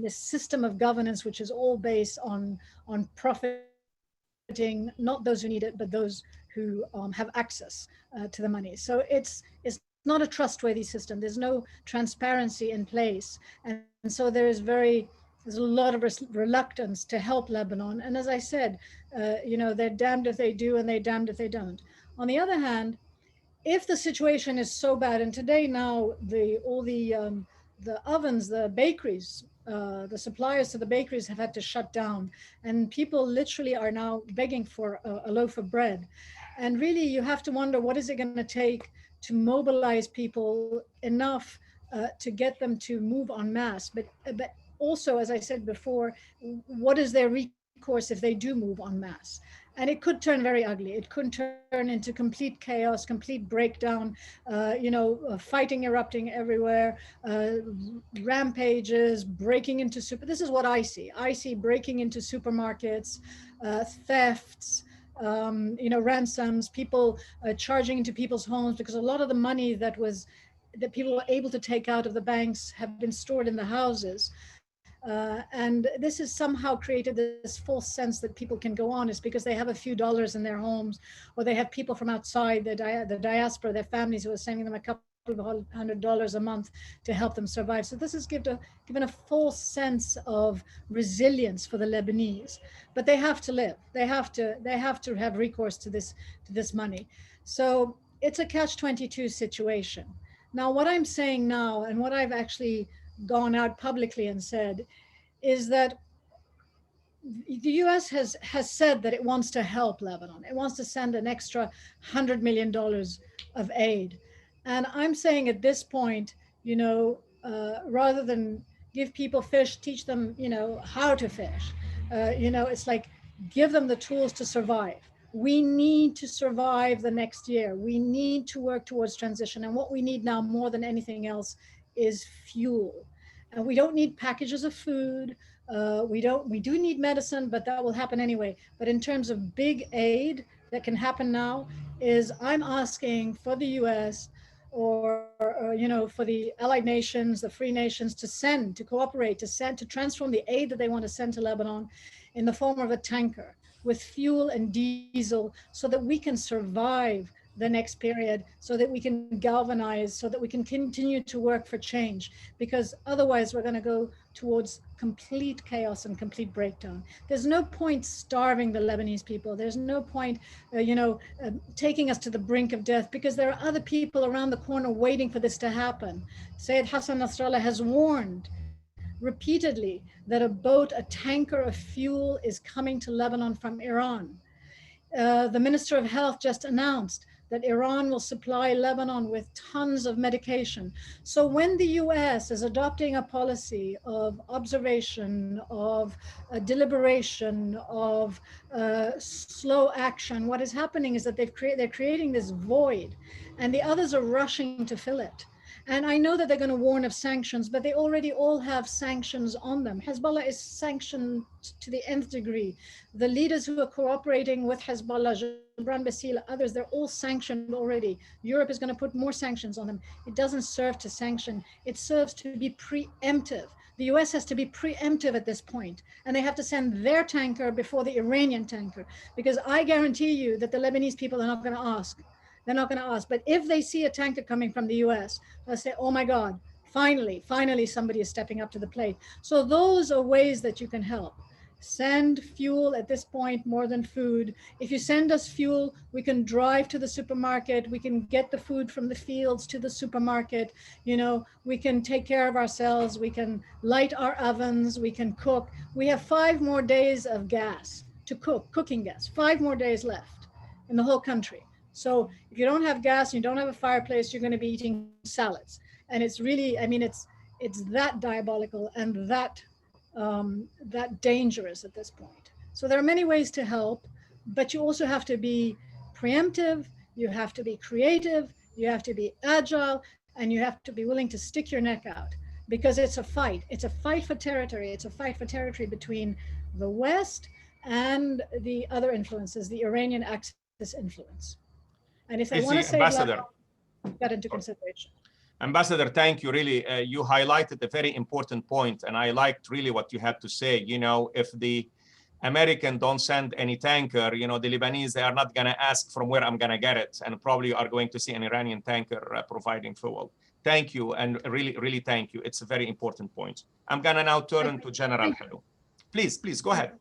Speaker 4: system of governance, which is all based on profiting not those who need it, but those who have access to the money. So it's not a trustworthy system. There's no transparency in place. And so there's a lot of reluctance to help Lebanon. And as I said, they're damned if they do and they're damned if they don't. On the other hand, if the situation is so bad, and today now all the ovens, the bakeries, the suppliers to the bakeries have had to shut down, and people literally are now begging for a loaf of bread. And really, you have to wonder, what is it going to take to mobilize people enough to get them to move en masse? But also, as I said before, what is their recourse if they do move en masse? And it could turn very ugly. It could turn into complete chaos, complete breakdown, fighting erupting everywhere, rampages, breaking into this is what I see. I see breaking into supermarkets, thefts, ransoms, people charging into people's homes, because a lot of the money that people were able to take out of the banks have been stored in the houses. And this has somehow created this false sense that people can go on. It's because they have a few dollars in their homes, or they have people from outside, the diaspora, their families, who are sending them a couple of $100 a month to help them survive. So this has given a false sense of resilience for the Lebanese. But they have to live. They have to have recourse to this money. So it's a catch-22 situation. Now, what I'm saying now, and what I've actually gone out publicly and said, is that the US has said that it wants to help Lebanon. It wants to send an extra $100 million of aid. And I'm saying at this point, rather than give people fish, teach them, how to fish. It's like, give them the tools to survive. We need to survive the next year. We need to work towards transition. And what we need now more than anything else is fuel. And we don't need packages of food. We do need medicine, but that will happen anyway. But in terms of big aid that can happen now, is I'm asking for the US or for the allied nations, the free nations, to cooperate, to transform the aid that they want to send to Lebanon in the form of a tanker with fuel and diesel, so that we can survive the next period so that we can galvanize, so that we can continue to work for change, because otherwise we're going to go towards complete chaos and complete breakdown. There's no point starving the Lebanese people. There's no point, taking us to the brink of death, because there are other people around the corner waiting for this to happen. Sayyid Hassan Nasrallah has warned repeatedly that a tanker of fuel is coming to Lebanon from Iran. The Minister of Health just announced that Iran will supply Lebanon with tons of medication. So when the US is adopting a policy of observation, of deliberation, of slow action, what is happening is that they're creating this void, and the others are rushing to fill it. And I know that they're going to warn of sanctions, but they already all have sanctions on them. Hezbollah is sanctioned to the nth degree. The leaders who are cooperating with Hezbollah, Chamron, others, they're all sanctioned already. Europe is going to put more sanctions on them. It doesn't serve to sanction. It serves to be preemptive. The US has to be preemptive at this point, and they have to send their tanker before the Iranian tanker, because I guarantee you that the Lebanese people are not going to ask. They're not going to ask. But if they see a tanker coming from the US, they'll say, oh my God, finally somebody is stepping up to the plate. So those are ways that you can help. Send fuel at this point more than food. If you send us fuel, we can drive to the supermarket. We can get the food from the fields to the supermarket. We can take care of ourselves. We can light our ovens. We can cook. We have 5 more days of gas to cook, cooking gas, 5 more days left in the whole country. So if you don't have gas, you don't have a fireplace, you're going to be eating salads. And it's really, it's that diabolical and that dangerous at this point. So there are many ways to help, but you also have to be preemptive, you have to be creative, you have to be agile, and you have to be willing to stick your neck out, because it's a fight. It's a fight for territory. It's a fight for territory between the West and the other influences, the Iranian axis influence. And if they want to say
Speaker 3: Ambassador,
Speaker 4: that into consideration.
Speaker 3: Ambassador, thank you. Really, you highlighted a very important point, and I liked really what you had to say. If the American don't send any tanker, the Lebanese, they are not going to ask from where I'm going to get it, and probably are going to see an Iranian tanker providing fuel. Thank you, and really, really thank you. It's a very important point. I'm going to now turn to General Helou. Please, go ahead.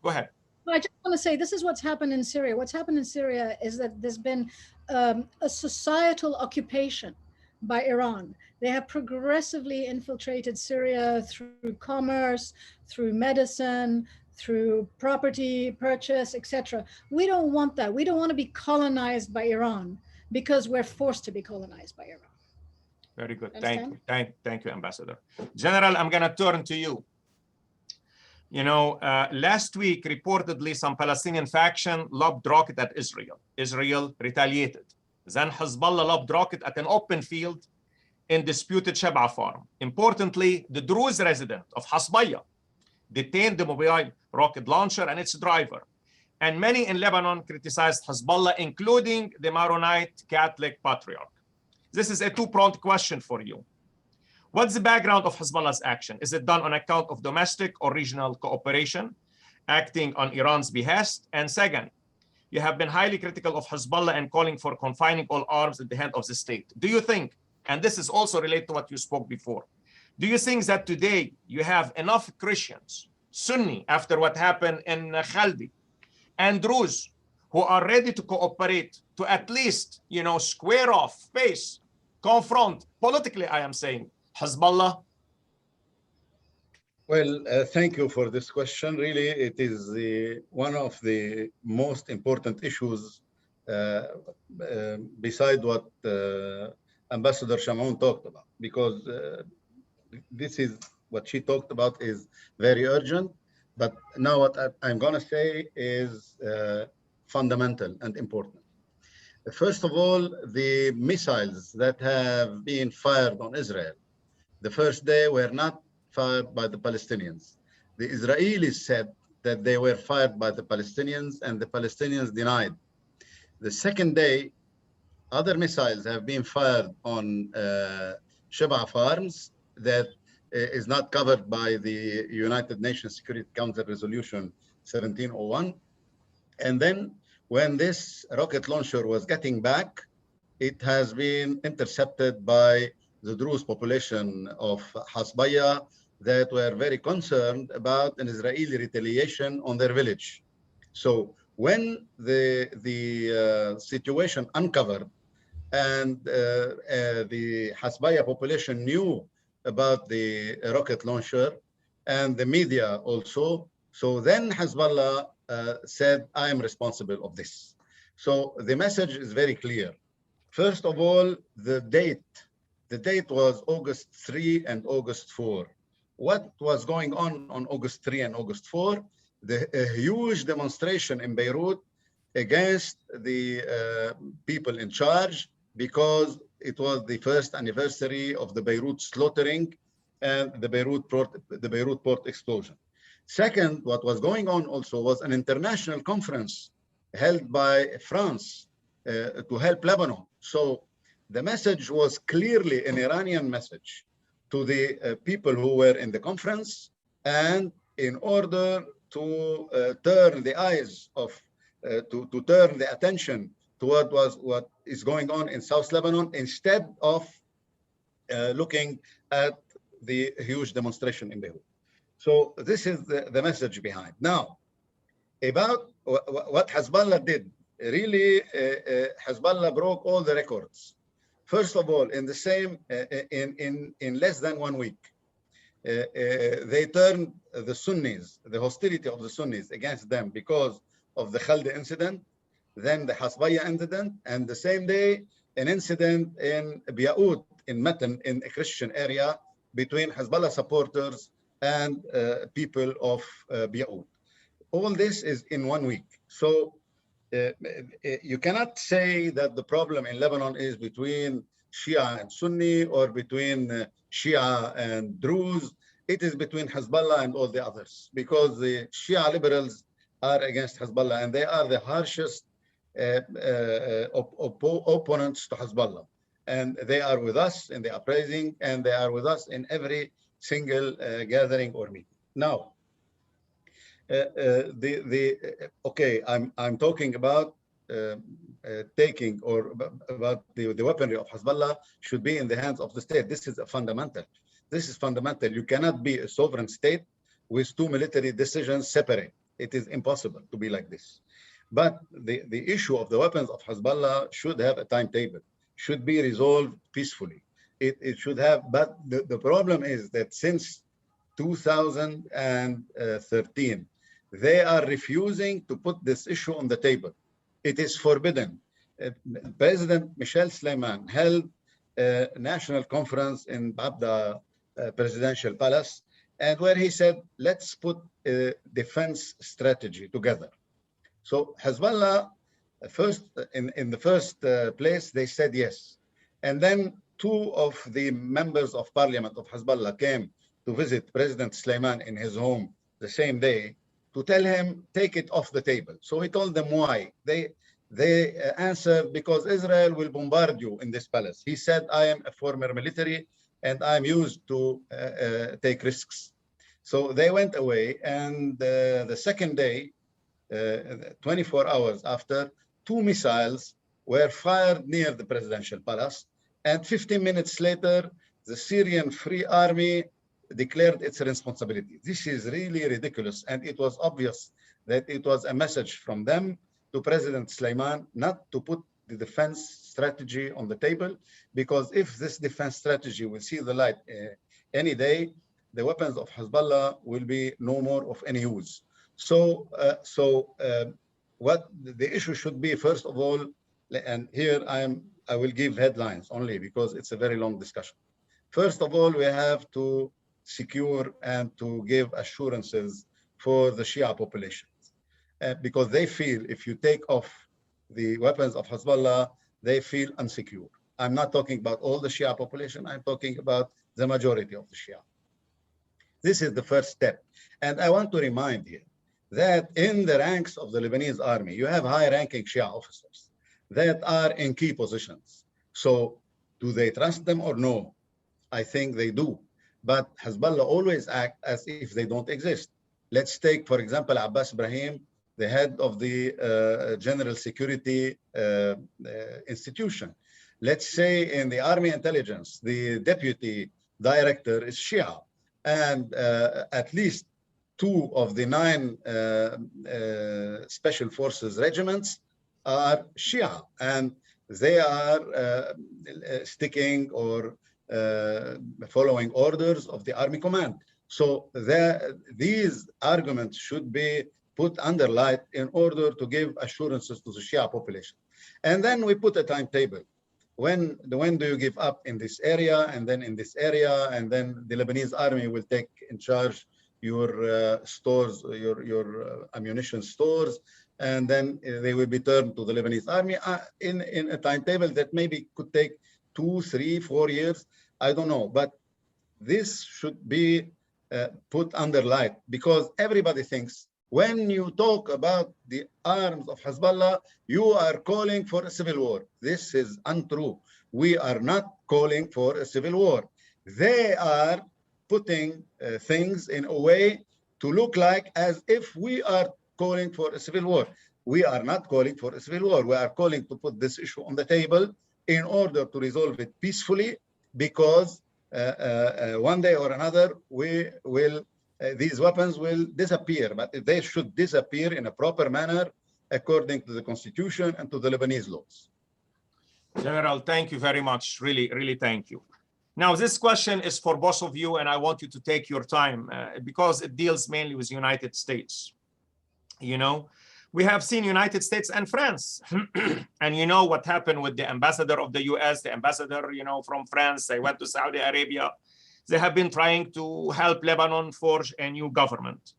Speaker 4: I just want to say, this is what's happened in Syria. What's happened in Syria is that there's been a societal occupation by Iran. They have progressively infiltrated Syria through commerce, through medicine, through property purchase, etc. We don't want that. We don't want to be colonized by Iran because we're forced to be colonized by Iran.
Speaker 3: Very good. Thank you. Thank you, Ambassador. General, I'm going to turn to you. Last week, reportedly, some Palestinian faction lobbed rocket at Israel. Israel retaliated. Then Hezbollah lobbed rocket at an open field in disputed Shebaa farm. Importantly, the Druze resident of Hasbaya detained the mobile rocket launcher and its driver. And many in Lebanon criticized Hezbollah, including the Maronite Catholic Patriarch. This is a two-pronged question for you. What's the background of Hezbollah's action? Is it done on account of domestic or regional cooperation, acting on Iran's behest? And second, you have been highly critical of Hezbollah and calling for confining all arms in the hand of the state. Do you think, and this is also related to what you spoke before, do you think that today you have enough Christians, Sunni, after what happened in Khaldi, and Druze, who are ready to cooperate to at least, square off, face, confront, politically, I am saying, Hezbollah?
Speaker 5: Well, thank you for this question. Really, it is one of the most important issues beside what Ambassador Chamron talked about, because this is what she talked about is very urgent. But now what I'm going to say is fundamental and important. First of all, the missiles that have been fired on Israel, the first day were not fired by the Palestinians. The Israelis said that they were fired by the Palestinians, and the Palestinians denied. The second day, other missiles have been fired on Shebaa farms that is not covered by the United Nations Security Council Resolution 1701. And then when this rocket launcher was getting back, it has been intercepted by the Druze population of Hezbollah that were very concerned about an Israeli retaliation on their village. So when the situation uncovered and the Hezbollah population knew about the rocket launcher and the media also, so then Hezbollah said, I am responsible of this. So the message is very clear. First of all, the date was August 3 and August 4. What was going on August 3 and August 4? A huge demonstration in Beirut against the people in charge, because it was the first anniversary of the Beirut slaughtering and the Beirut port explosion. Second, what was going on also was an international conference held by France to help Lebanon. So the message was clearly an Iranian message to the people who were in the conference, and in order to turn the eyes of, to turn the attention to what is going on in South Lebanon, instead of looking at the huge demonstration in Beirut. So this is the message behind. Now, about what Hezbollah did, really, Hezbollah broke all the records. First of all, in the same, in less than 1 week, they turned the Sunnis, the hostility of the Sunnis against them because of the Khaldi incident, then the Hezbollah incident, and the same day, an incident in Biaout, in Matan, in a Christian area, between Hezbollah supporters and people of Biaout. All this is in 1 week. So you cannot say that the problem in Lebanon is between Shia and Sunni, or between Shia and Druze. It is between Hezbollah and all the others, because the Shia liberals are against Hezbollah, and they are the harshest opponents to Hezbollah. And they are with us in the uprising, and they are with us in every single gathering or meeting. Now, okay, I'm talking about taking, or about the weaponry of Hezbollah should be in the hands of the state. This is a fundamental. This is fundamental. You cannot be a sovereign state with two military decisions separate. It is impossible to be like this. But the issue of the weapons of Hezbollah should have a timetable, should be resolved peacefully. It should have, but the problem is that since 2013, they are refusing to put this issue on the table. It is forbidden. President Michel Sleiman held a national conference in Babda Presidential Palace, and where he said, let's put a defense strategy together. So Hezbollah, first, in the first place, they said yes. And then two of the members of parliament of Hezbollah came to visit President Sleiman in his home the same day to tell him, take it off the table. So he told them why. They answered, because Israel will bombard you in this palace. He said, I am a former military and I'm used to take risks. So they went away, and the second day, 24 hours after, 2 missiles were fired near the presidential palace, and 15 minutes later, the Syrian Free Army declared its responsibility. This is really ridiculous, and it was obvious that it was a message from them to President Sleiman not to put the defense strategy on the table, because if this defense strategy will see the light any day, the weapons of Hezbollah will be no more of any use. So, what the issue should be, first of all, and here I will give headlines only because it's a very long discussion. First of all, we have to secure and to give assurances for the Shia populations, because they feel if you take off the weapons of Hezbollah, they feel unsecure. I'm not talking about all the Shia population, I'm talking about the majority of the Shia. This is the first step. And I want to remind you that in the ranks of the Lebanese army, you have high-ranking Shia officers that are in key positions. So do they trust them or no? I think they do. But Hezbollah always act as if they don't exist. Let's take, for example, Abbas Ibrahim, the head of the General Security Institution. Let's say in the Army Intelligence, the deputy director is Shia, and at least 2 of the 9 special forces regiments are Shia, and they are sticking or following orders of the army command. So these arguments should be put under light in order to give assurances to the Shia population. And then we put a timetable. When do you give up in this area, and then in this area, and then the Lebanese army will take in charge your stores, your ammunition stores, and then they will be turned to the Lebanese army in a timetable that maybe could take 2, 3, 4 years. I don't know, but this should be put under light, because everybody thinks when you talk about the arms of Hezbollah, you are calling for a civil war. This is untrue. We are not calling for a civil war. They are putting things in a way to look like as if we are calling for a civil war. We are not calling for a civil war. We are calling to put this issue on the table in order to resolve it peacefully, because one day or another we will these weapons will disappear, but they should disappear in a proper manner according to the constitution and to the Lebanese laws.
Speaker 3: General, thank you very much. Really, really thank you. Now, this question is for both of you, and I want you to take your time because it deals mainly with United States. You know, we have seen United States and France, and you know what happened with the ambassador of the US, the ambassador, you know, from France. They went to Saudi Arabia. They have been trying to help Lebanon forge a new government.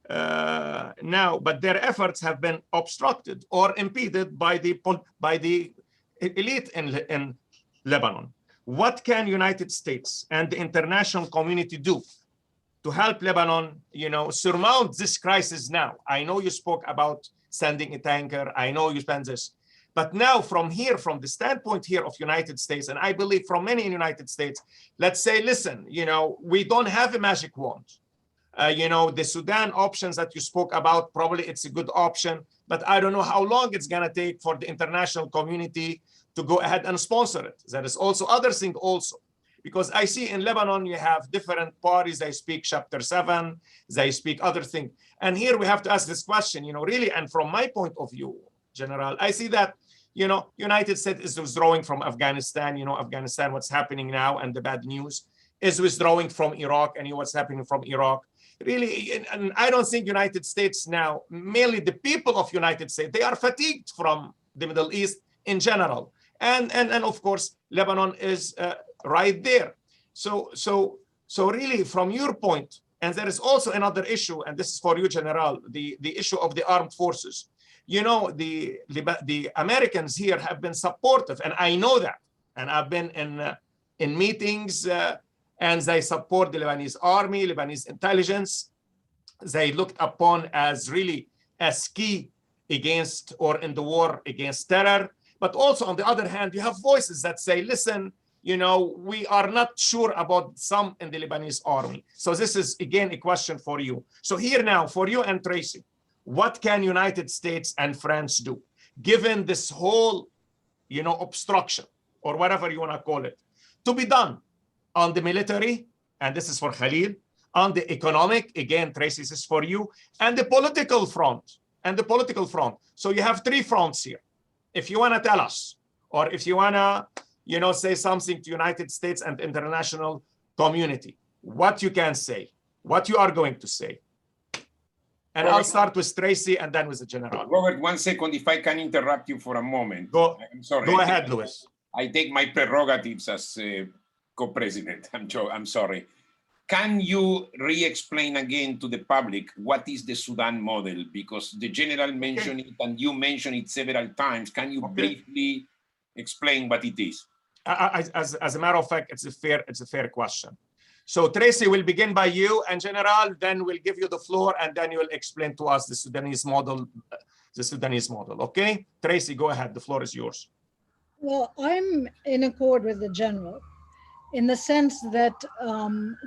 Speaker 3: Now, but their efforts have been obstructed or impeded by the elite in Lebanon. What can United States and the international community do to help Lebanon, you know, surmount this crisis now? I know you spoke about sending a tanker. I know you spent this. But now from here, from the standpoint here of United States, and I believe from many in United States, let's say, listen, you know, we don't have a magic wand. You know, the Sudan options that you spoke about, probably it's a good option, but I don't know how long it's going to take for the international community to go ahead and sponsor it. There is also other thing also, because I see in Lebanon, you have different parties. They speak Chapter 7, they speak other things. And here we have to ask this question, you know, really, and from my point of view, General, I see that, you know, United States is withdrawing from Afghanistan. You know, Afghanistan, what's happening now, and the bad news is withdrawing from Iraq, and you know what's happening from Iraq. Really, and I don't think United States now, mainly the people of United States, they are fatigued from the Middle East in general. And of course, Lebanon is right there. So really, from your point, and there is also another issue, and this is for you, General, the issue of the armed forces. You know, the Americans here have been supportive, and I know that. And I've been in meetings, and they support the Lebanese army, Lebanese intelligence. They looked upon as really as key against or in the war against terror. But also, on the other hand, you have voices that say, listen, you know, we are not sure about some in the Lebanese army. So this is, again, a question for you. So here now, for you and Tracy, what can United States and France do, given this whole, you know, obstruction, or whatever you want to call it, to be done on the military, and this is for Khalil, on the economic, again, Tracy, this is for you, and the political front, So you have 3 fronts here. If you want to tell us, or if you want to, you know, say something to United States and international community, what you can say, what you are going to say. And Robert, I'll start with Tracy and then with the General.
Speaker 2: Robert, 1 second, if I can interrupt you for a moment.
Speaker 3: I'm sorry. Go ahead, Louis.
Speaker 2: I take my prerogatives as co-president. I'm sorry. Can you re-explain again to the public what is the Sudan model? Because the General mentioned it and you mentioned it several times. Can you briefly explain what it is?
Speaker 3: As a matter of fact, it's a fair question. So Tracy, will begin by you, and General, then we'll give you the floor, and then you will explain to us the Sudanese model. Okay, Tracy, go ahead. The floor is yours.
Speaker 4: Well, I'm in accord with the General, in the sense that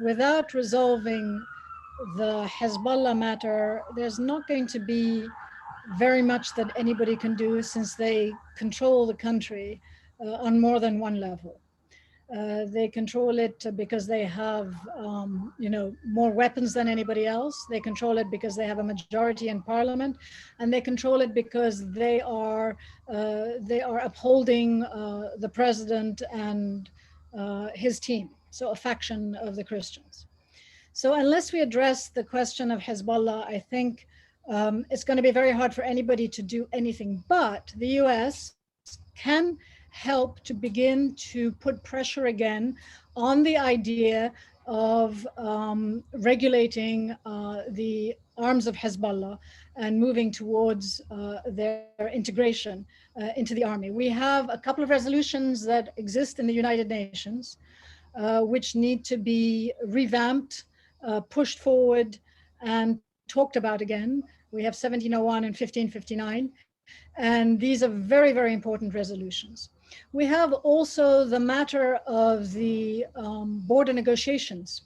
Speaker 4: without resolving the Hezbollah matter, there's not going to be very much that anybody can do, since they control the country on more than one level. They control it because they have, more weapons than anybody else. They control it because they have a majority in parliament, and they control it because they are upholding the president and his team, so a faction of the Christians. So unless we address the question of Hezbollah, I think it's going to be very hard for anybody to do anything. But the US can help to begin to put pressure again on the idea of regulating the arms of Hezbollah and moving towards their integration into the army. We have a couple of resolutions that exist in the United Nations, which need to be revamped, pushed forward, and talked about again. We have 1701 and 1559, and these are very, very important resolutions. We have also the matter of the border negotiations,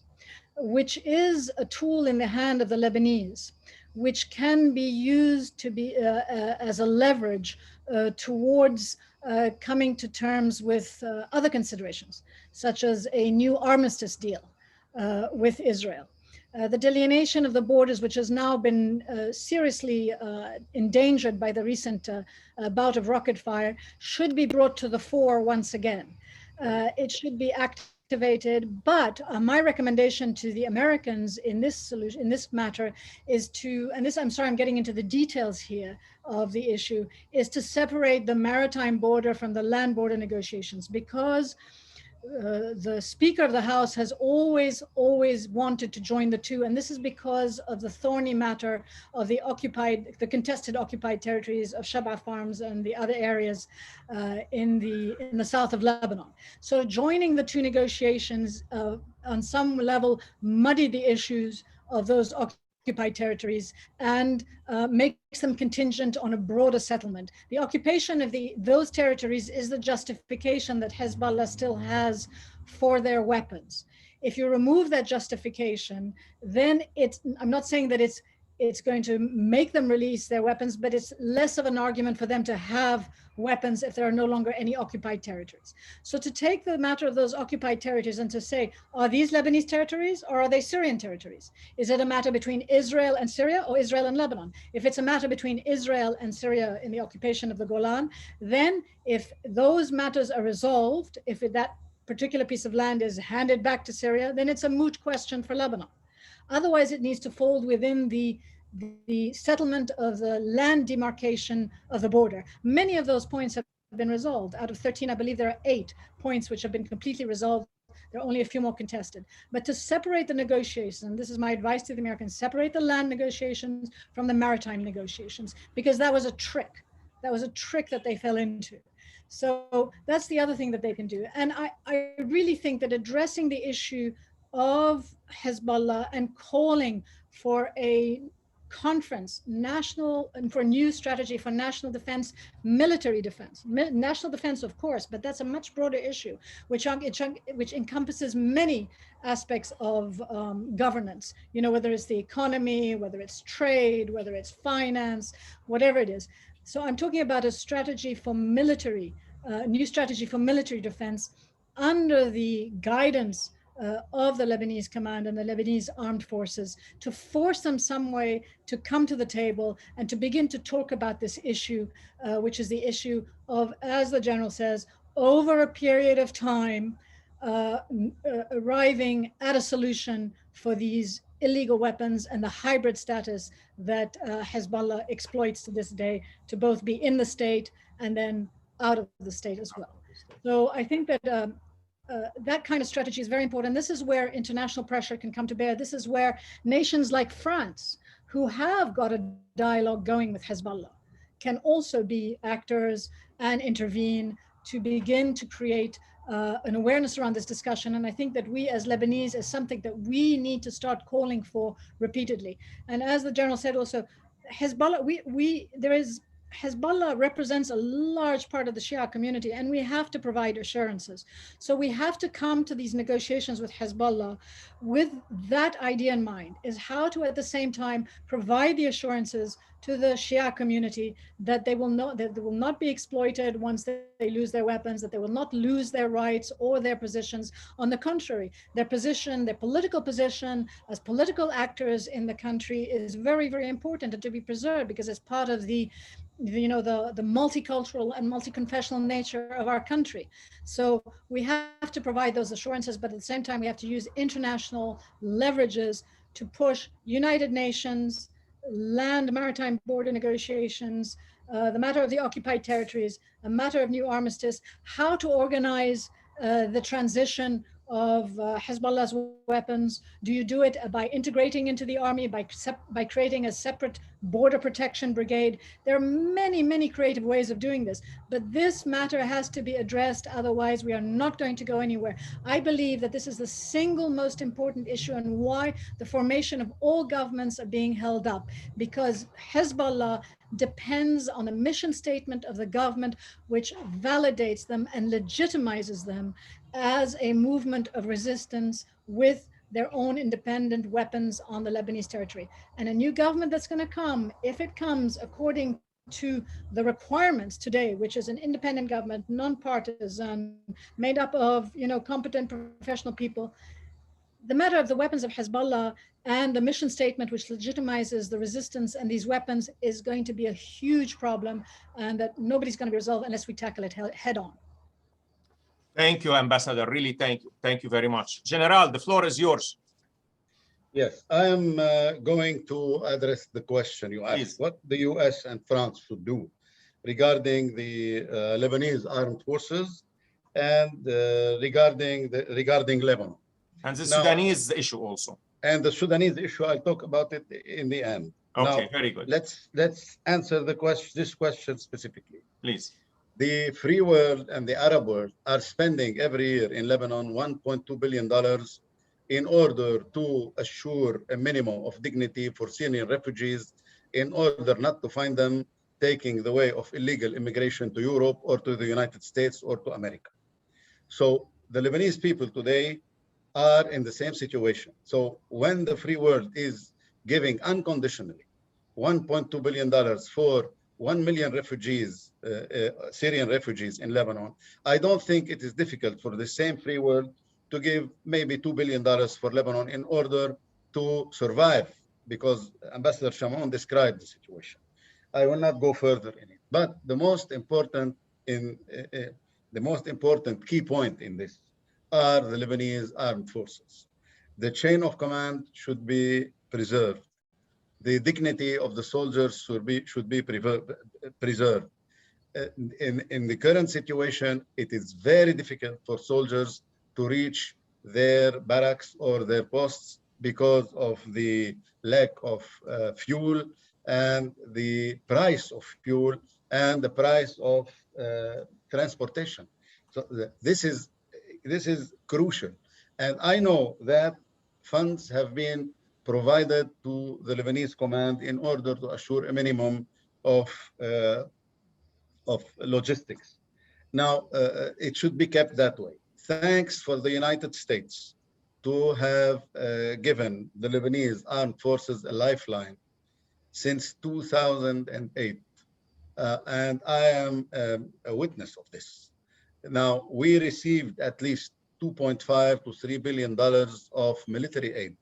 Speaker 4: which is a tool in the hand of the Lebanese, which can be used to be as a leverage towards coming to terms with other considerations, such as a new armistice deal with Israel. The delineation of the borders, which has now been seriously endangered by the recent bout of rocket fire, should be brought to the fore once again. It should be activated, but my recommendation to the Americans in this solution, in this matter, is to, and this, I'm sorry, I'm getting into the details here of the issue, is to separate the maritime border from the land border negotiations, because the Speaker of the House has always wanted to join the two, and this is because of the thorny matter of the contested occupied territories of Shab'a Farms and the other areas in the south of Lebanon. So joining the two negotiations on some level muddied the issues of those occupied territories and makes them contingent on a broader settlement. The occupation of those territories is the justification that Hezbollah still has for their weapons. If you remove that justification, then I'm not saying that it's going to make them release their weapons, but it's less of an argument for them to have weapons if there are no longer any occupied territories. So to take the matter of those occupied territories and to say, are these Lebanese territories or are they Syrian territories? Is it a matter between Israel and Syria or Israel and Lebanon? If it's a matter between Israel and Syria in the occupation of the Golan, then if those matters are resolved, if that particular piece of land is handed back to Syria, then it's a moot question for Lebanon. Otherwise, it needs to fall within the settlement of the land demarcation of the border. Many of those points have been resolved. Out of 13, I believe there are 8 points which have been completely resolved. There are only a few more contested. But to separate the negotiations, and this is my advice to the Americans, separate the land negotiations from the maritime negotiations, because that was a trick. That was a trick that they fell into. So that's the other thing that they can do. And I really think that addressing the issue of Hezbollah and calling for a conference, national, and for a new strategy for national defense, military defense, national defense, of course, but that's a much broader issue, which encompasses many aspects of governance, whether it's the economy, whether it's trade, whether it's finance, whatever it is. So I'm talking about a strategy for military, new strategy for military defense under the guidance of the Lebanese command and the Lebanese armed forces, to force them some way to come to the table and to begin to talk about this issue, which is the issue of, as the general says, over a period of time, arriving at a solution for these illegal weapons and the hybrid status that Hezbollah exploits to this day, to both be in the state and then out of the state as well. So I think that that kind of strategy is very important. This is where international pressure can come to bear. This is where nations like France, who have got a dialogue going with Hezbollah, can also be actors and intervene to begin to create an awareness around this discussion. And I think that we as Lebanese is something that we need to start calling for repeatedly. And as the general said also, Hezbollah, there is Hezbollah represents a large part of the Shia community, and we have to provide assurances. So we have to come to these negotiations with Hezbollah with that idea in mind, is how to at the same time provide the assurances to the Shia community that they will not be exploited once they lose their weapons, that they will not lose their rights or their positions. On the contrary, their position, their political position as political actors in the country is very, very important and to be preserved, because it's part of the multicultural and multi-confessional nature of our country. So we have to provide those assurances, but at the same time, we have to use international leverages to push United Nations, land maritime border negotiations, the matter of the occupied territories, a matter of new armistice, how to organize the transition of Hezbollah's weapons. Do you do it by integrating into the army, by creating a separate border protection brigade? There are many, many creative ways of doing this, but this matter has to be addressed. Otherwise, we are not going to go anywhere. I believe that this is the single most important issue and why the formation of all governments are being held up, because Hezbollah depends on a mission statement of the government which validates them and legitimizes them as a movement of resistance with their own independent weapons on the Lebanese territory. And a new government that's going to come, if it comes according to the requirements today, which is an independent government, non-partisan, made up of competent professional people, the matter of the weapons of Hezbollah and the mission statement which legitimizes the resistance and these weapons is going to be a huge problem, and that nobody's going to be resolved unless we tackle it head on.
Speaker 3: Thank you, Ambassador. Really, thank you. Thank you very much. General, the floor is yours.
Speaker 5: Yes, I am going to address the question you asked.
Speaker 3: Please.
Speaker 5: What the US and France should do regarding the Lebanese armed forces and regarding Lebanon.
Speaker 3: And the
Speaker 5: Now,
Speaker 3: Sudanese issue also.
Speaker 5: And the Sudanese issue, I'll talk about it in the end.
Speaker 3: Okay,
Speaker 5: now,
Speaker 3: very good.
Speaker 5: Let's answer this question specifically.
Speaker 3: Please.
Speaker 5: The free world and the Arab world are spending every year in Lebanon $1.2 billion in order to assure a minimum of dignity for Syrian refugees, in order not to find them taking the way of illegal immigration to Europe or to the United States or to America. So the Lebanese people today are in the same situation. So when the free world is giving unconditionally $1.2 billion for 1 million refugees, Syrian refugees in Lebanon, I don't think it is difficult for the same free world to give maybe $2 billion for Lebanon in order to survive, because Ambassador Chamron described the situation. I will not go further in it. But the most important key point in this are the Lebanese armed forces. The chain of command should be preserved. The dignity of the soldiers should be preserved. In the current situation, it is very difficult for soldiers to reach their barracks or their posts because of the lack of fuel and the price of fuel and the price of transportation. So this is crucial. And I know that funds have been provided to the Lebanese command in order to assure a minimum of logistics. Now, it should be kept that way. Thanks for the United States to have given the Lebanese armed forces a lifeline since 2008. And I am a witness of this. Now, we received at least $2.5 to $3 billion of military aid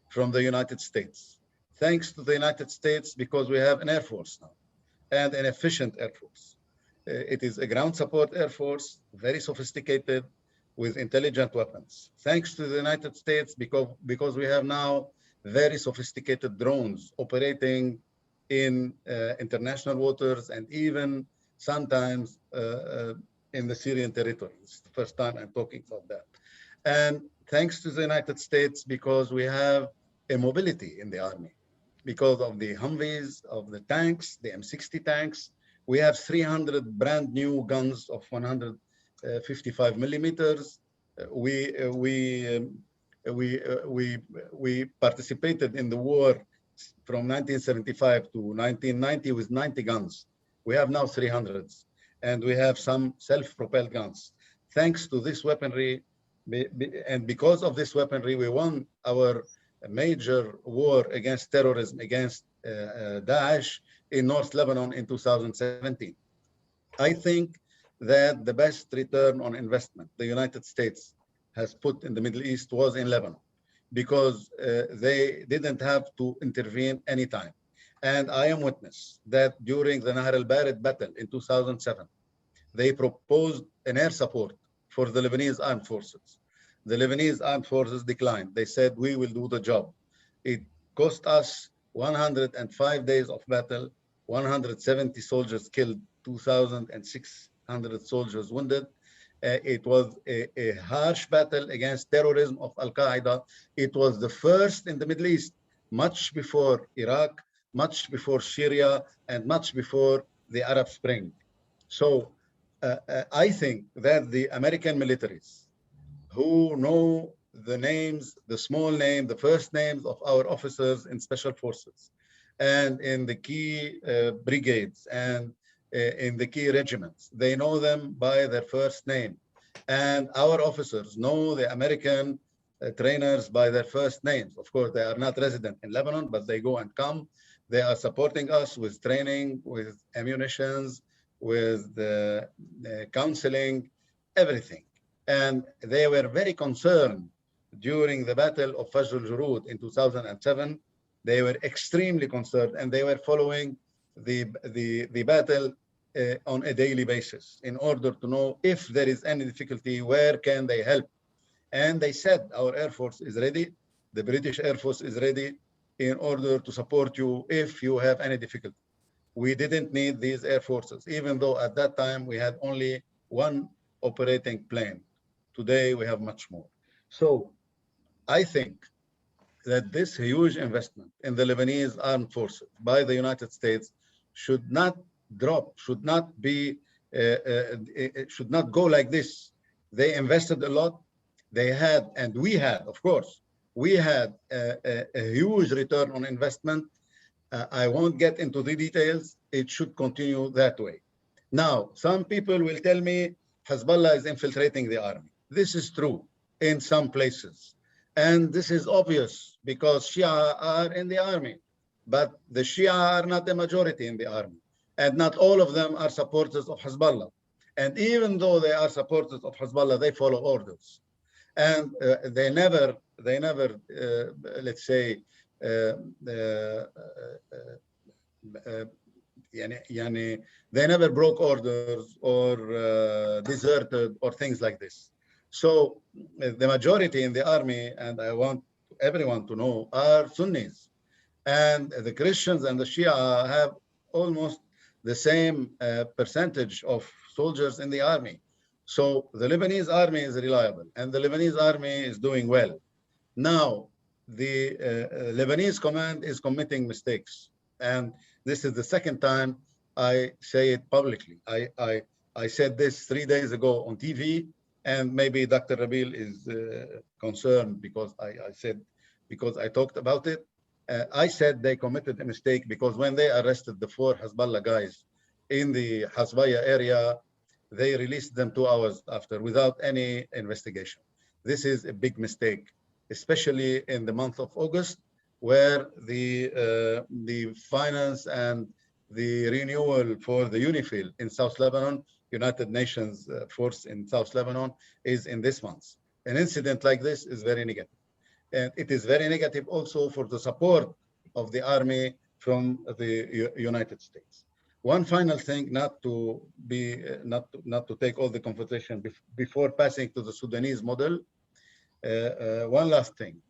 Speaker 5: from the United States. Thanks to the United States, because we have an Air Force now and an efficient Air Force. It is a ground support Air Force, very sophisticated with intelligent weapons. Thanks to the United States, because we have now very sophisticated drones operating in international waters and even sometimes in the Syrian territory. It's the first time I'm talking about that. And thanks to the United States, because we have a mobility in the army, because of the Humvees, of the tanks, the M60 tanks. We have 300 brand new guns of 155 millimeters. We participated in the war from 1975 to 1990 with 90 guns. We have now 300s, and we have some self-propelled guns. Thanks to this weaponry, and because of this weaponry, we won our major war against terrorism, against Daesh in North Lebanon in 2017. I think that the best return on investment the United States has put in the Middle East was in Lebanon, because they didn't have to intervene anytime. And I am witness that during the Nahr al-Bared battle in 2007, they proposed an air support for the Lebanese armed forces. The Lebanese armed forces declined. They said, we will do the job. It cost us 105 days of battle, 170 soldiers killed, 2,600 soldiers wounded. It was a harsh battle against terrorism of Al-Qaeda. It was the first in the Middle East, much before Iraq, much before Syria, and much before the Arab Spring. So I think that the American militaries who know the names, the small name, the first names of our officers in special forces and in the key brigades and in the key regiments, they know them by their first name. And our officers know the American trainers by their first names. Of course, they are not resident in Lebanon, but they go and come. They are supporting us with training, with ammunitions, with the counseling, everything. And they were very concerned during the Battle of Fajr al-Jurud in 2007. They were extremely concerned, and they were following the battle on a daily basis in order to know if there is any difficulty, where can they help. And they said, our Air Force is ready, the British Air Force is ready in order to support you if you have any difficulty. We didn't need these air forces, even though at that time we had only one operating plane. Today we have much more. So I think that this huge investment in the Lebanese armed forces by the United States should not drop, should not go like this. They invested a lot. They had, and we had, of course, we had a huge return on investment. I won't get into the details. It should continue that way. Now, some people will tell me Hezbollah is infiltrating the army. This is true in some places. And this is obvious because Shia are in the army, but the Shia are not the majority in the army. And not all of them are supporters of Hezbollah. And even though they are supporters of Hezbollah, they follow orders. And they never, let's say, they never broke orders or deserted or things like this. So the majority in the army, and I want everyone to know, are Sunnis. And the Christians and the Shia have almost the same percentage of soldiers in the army. So the Lebanese army is reliable, and the Lebanese army is doing well. Now, the Lebanese command is committing mistakes. And this is the second time I say it publicly. I said this 3 days ago on TV, and maybe Dr. Rabil is concerned because I talked about it. I said they committed a mistake because when they arrested the 4 Hezbollah guys in the Hasbaya area, they released them 2 hours after without any investigation. This is a big mistake, especially in the month of August, where the finance and the renewal for the UNIFIL in South Lebanon, United Nations force in South Lebanon, is in this month. An incident like this is very negative. And it is very negative also for the support of the army from the United States. One final thing, not to take all the conversation before passing to the Sudanese model. One last thing.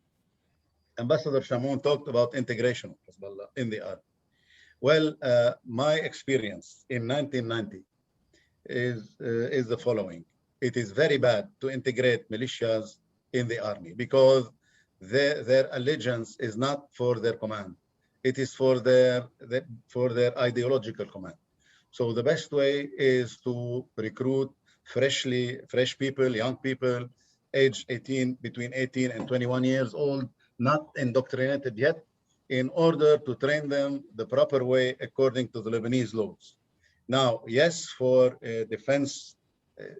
Speaker 5: Ambassador Chamron talked about integration of Hezbollah in the army. Well, my experience in 1990 is the following. It is very bad to integrate militias in the army because their allegiance is not for their command. It is for their ideological command. So the best way is to recruit fresh people, young people, aged between 18 and 21 years old, not indoctrinated yet, in order to train them the proper way according to the Lebanese laws. Now, yes, for a defense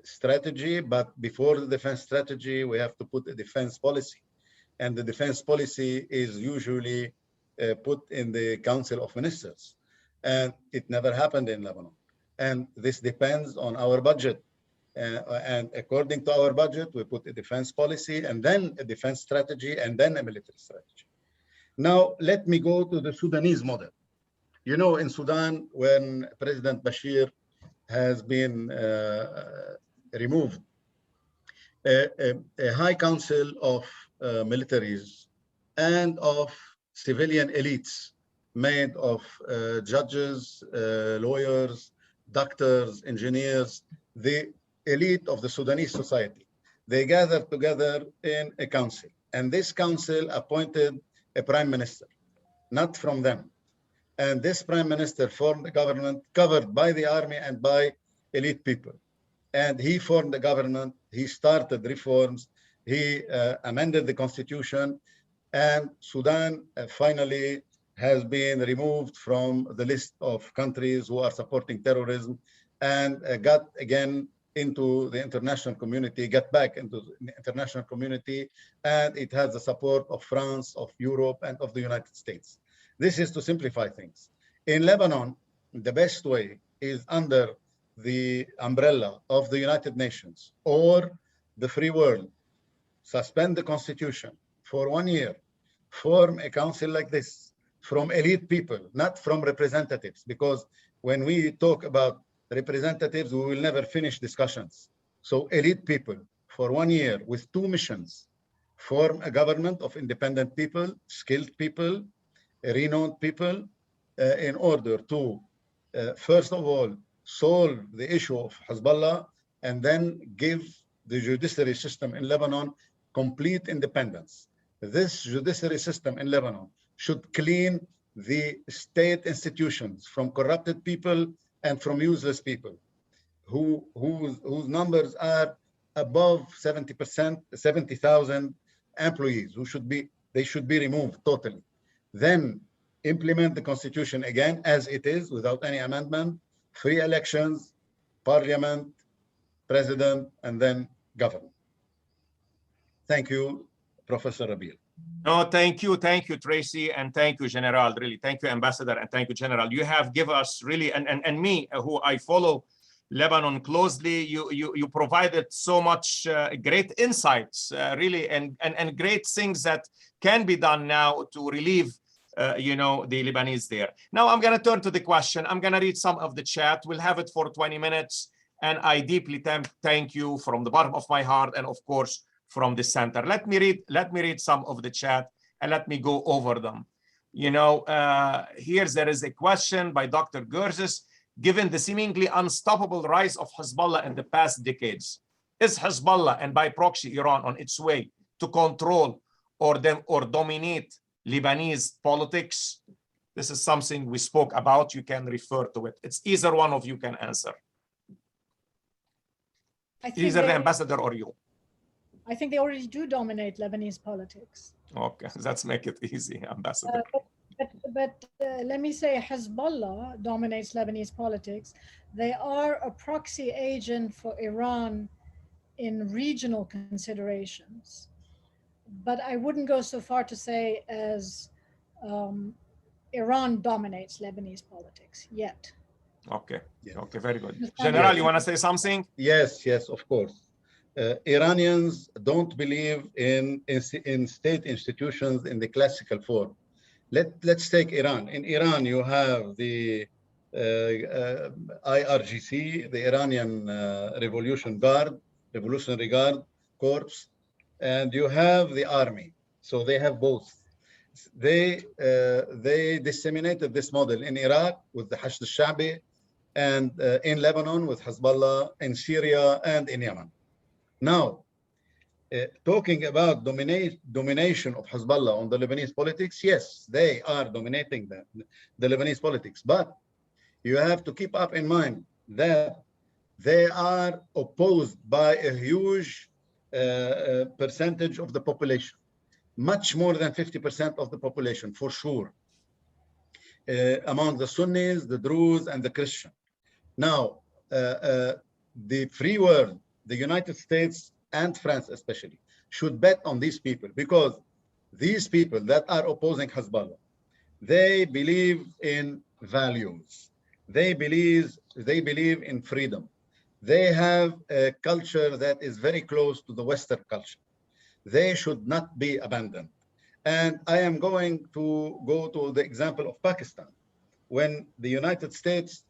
Speaker 5: strategy, but before the defense strategy, we have to put a defense policy. And the defense policy is usually put in the Council of Ministers. And it never happened in Lebanon. And this depends on our budget. And according to our budget, we put a defense policy and then a defense strategy and then a military strategy. Now, let me go to the Sudanese model. You know, in Sudan, when President Bashir has been removed, a high council of militaries and of civilian elites made of judges, lawyers, doctors, engineers, the elite of the Sudanese society. They gathered together in a council, and this council appointed a prime minister, not from them. And this prime minister formed a government covered by the army and by elite people. And he formed a government, he started reforms, he amended the constitution, and Sudan finally has been removed from the list of countries who are supporting terrorism and got again into the international community, got back into the international community, and it has the support of France, of Europe, and of the United States. This is to simplify things. In Lebanon, the best way is under the umbrella of the United Nations or the free world. Suspend the constitution for 1 year, form a council like this from elite people, not from representatives, because when we talk about representatives, we will never finish discussions. So elite people for 1 year with 2 missions, form a government of independent people, skilled people, renowned people, in order to, first of all, solve the issue of Hezbollah and then give the judiciary system in Lebanon complete independence. This judiciary system in Lebanon should clean the state institutions from corrupted people and from useless people whose numbers are above 70%, 70,000 employees they should be removed totally. Then implement the constitution again as it is without any amendment, free elections, parliament, president, and then government. Thank you, Professor Rabil.
Speaker 3: No, thank you, Tracy, and thank you, General. Really, thank you, Ambassador, and thank you, General. You have given us really, and me, who I follow Lebanon closely, you provided so much great insights, really, and great things that can be done now to relieve, you know, the Lebanese there. Now I'm going to turn to the question. I'm going to read some of the chat. We'll have it for 20 minutes, and I deeply thank you from the bottom of my heart, and of course, from the center. Let me read some of the chat and let me go over them. You know, there is a question by Dr. Gerzes. Given the seemingly unstoppable rise of Hezbollah in the past decades, is Hezbollah and by proxy Iran on its way to control or dominate Lebanese politics? This is something we spoke about. You can refer to it. It's either one of you can answer. Either the ambassador or you.
Speaker 4: I think they already do dominate Lebanese politics.
Speaker 3: Okay, let's make it easy, Ambassador.
Speaker 4: But let me say Hezbollah dominates Lebanese politics. They are a proxy agent for Iran in regional considerations. But I wouldn't go so far to say as Iran dominates Lebanese politics yet.
Speaker 3: Okay,
Speaker 5: yes.
Speaker 3: Okay, very good. General, you want to say something?
Speaker 5: Yes, of course. Iranians don't believe in state institutions in the classical form. Let's take Iran. In Iran, you have the IRGC, the Iranian Revolutionary Guard Corps, and you have the army. So they have both. They disseminated this model in Iraq with the Hashd al-Sha'bi, and in Lebanon with Hezbollah, in Syria, and in Yemen. Now, talking about domination of Hezbollah on the Lebanese politics, yes, they are dominating the Lebanese politics, but you have to keep up in mind that they are opposed by a huge percentage of the population, much more than 50% of the population, for sure, among the Sunnis, the Druze, and the Christians. Now, the free world, the United States and France especially, should bet on these people, because these people that are opposing Hezbollah, they believe in values. They believe in freedom. They have a culture that is very close to the Western culture. They should not be abandoned. And I am going to go to the example of Pakistan. When the United States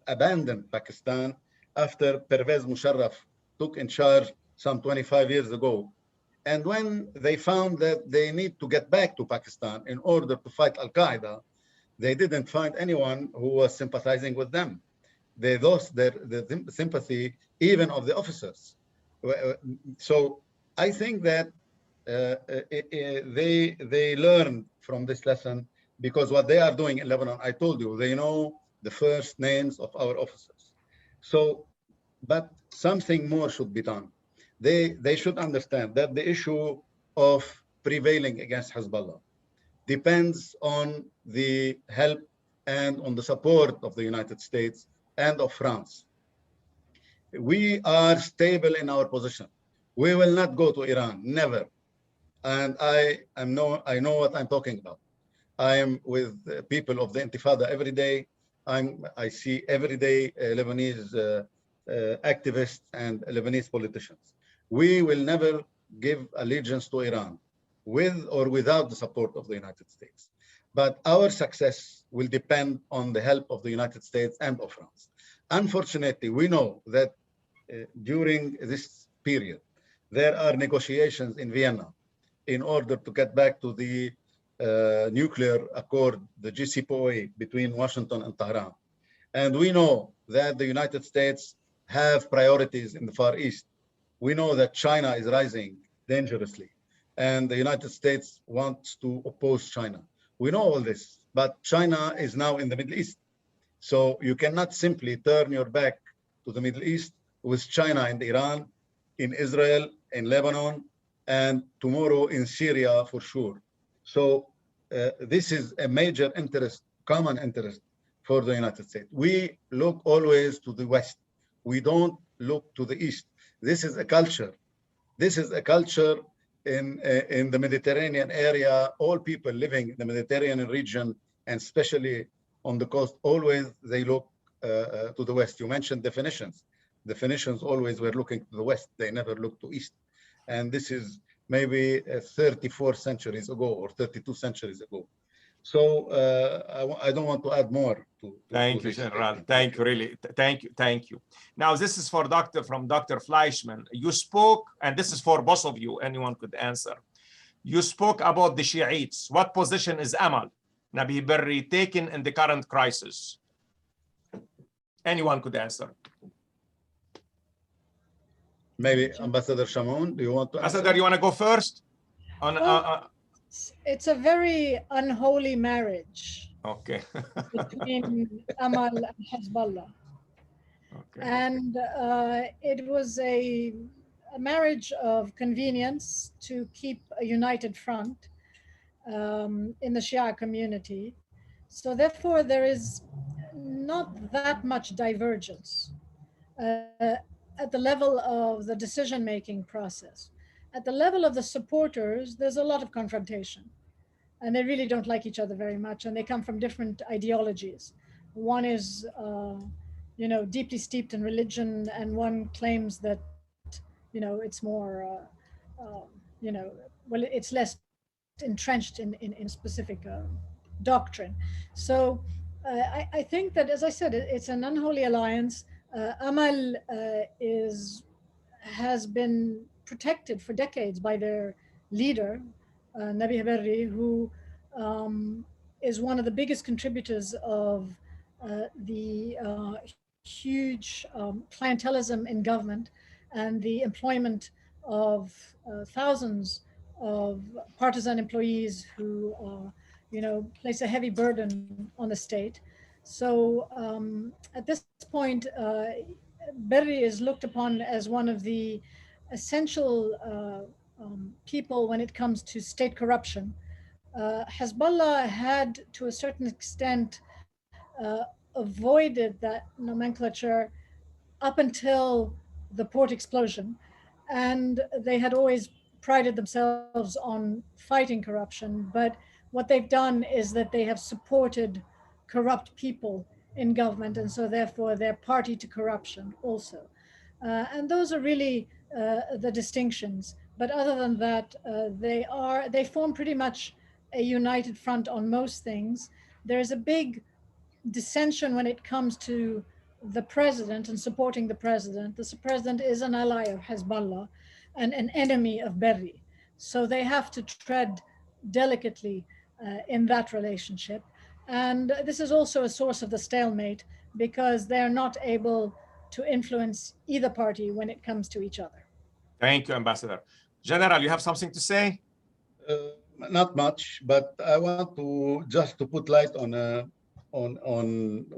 Speaker 5: abandoned Pakistan after Pervez Musharraf took in charge some 25 years ago, and when they found that they need to get back to Pakistan in order to fight Al-Qaeda, they didn't find anyone who was sympathizing with them. They lost the sympathy even of the officers. So I think that they learned from this lesson, because what they are doing in Lebanon, I told you, they know the first names of our officers. So, but something more should be done. They should understand that the issue of prevailing against Hezbollah depends on the help and on the support of the United States and of France. We are stable in our position. We will not go to Iran, never. And I know what I'm talking about. I am with people of the Intifada every day. I see every day Lebanese activists and Lebanese politicians. We will never give allegiance to Iran, with or without the support of the United States. But our success will depend on the help of the United States and of France. Unfortunately, we know that during this period, there are negotiations in Vienna in order to get back to the nuclear accord, the JCPOA, between Washington and Tehran. And we know that the United States have priorities in the Far East. We know that China is rising dangerously, and the United States wants to oppose China. We know all this, but China is now in the Middle East. So you cannot simply turn your back to the Middle East with China and Iran, in Israel, in Lebanon, and tomorrow in Syria for sure. So this is a major interest, common interest for the United States. We look always to the West. We don't look to the East. This is a culture. This is a culture in the Mediterranean area. All people living in the Mediterranean region, and especially on the coast, always they look to the West. You mentioned definitions. Definitions always were looking to the West. They never looked to East. And this is maybe 34 centuries ago or 32 centuries ago. So I don't want to add more to
Speaker 3: Thank you, General. Thank you, really. Thank you. Now, this is for Dr. Fleischman. You spoke, and this is for both of you, anyone could answer. You spoke about the Shiites. What position is Amal Nabi Berri taken in the current crisis? Anyone could answer.
Speaker 5: Maybe Ambassador Chamron, do you want to answer?
Speaker 3: Ambassador, you want to go first?
Speaker 4: It's a very unholy marriage.
Speaker 3: Okay.
Speaker 4: Between Amal and Hezbollah.
Speaker 3: Okay.
Speaker 4: And it was a marriage of convenience to keep a united front in the Shia community. So therefore, there is not that much divergence at the level of the decision-making process. At the level of the supporters, there's a lot of confrontation, and they really don't like each other very much, and they come from different ideologies. One is, deeply steeped in religion, and one claims that, it's more, it's less entrenched in specific doctrine. So I think that, as I said, it's an unholy alliance. Amal has been protected for decades by their leader, Nabi Berri, who is one of the biggest contributors of the huge clientelism in government and the employment of thousands of partisan employees who, place a heavy burden on the state. So at this point, Berri is looked upon as one of the essential people when it comes to state corruption. Hezbollah had, to a certain extent, avoided that nomenclature up until the port explosion, and they had always prided themselves on fighting corruption. But what they've done is that they have supported corrupt people in government, and so therefore they're party to corruption also. And those are really the distinctions. But other than that, they form pretty much a united front on most things. There's a big dissension when it comes to the president and supporting the president. The president is an ally of Hezbollah and an enemy of Berri. So they have to tread delicately in that relationship. And this is also a source of the stalemate, because they're not able to influence either party when it comes to each other.
Speaker 3: Thank you, Ambassador. General, you have something to say?
Speaker 5: Not much, but I want to just to put light on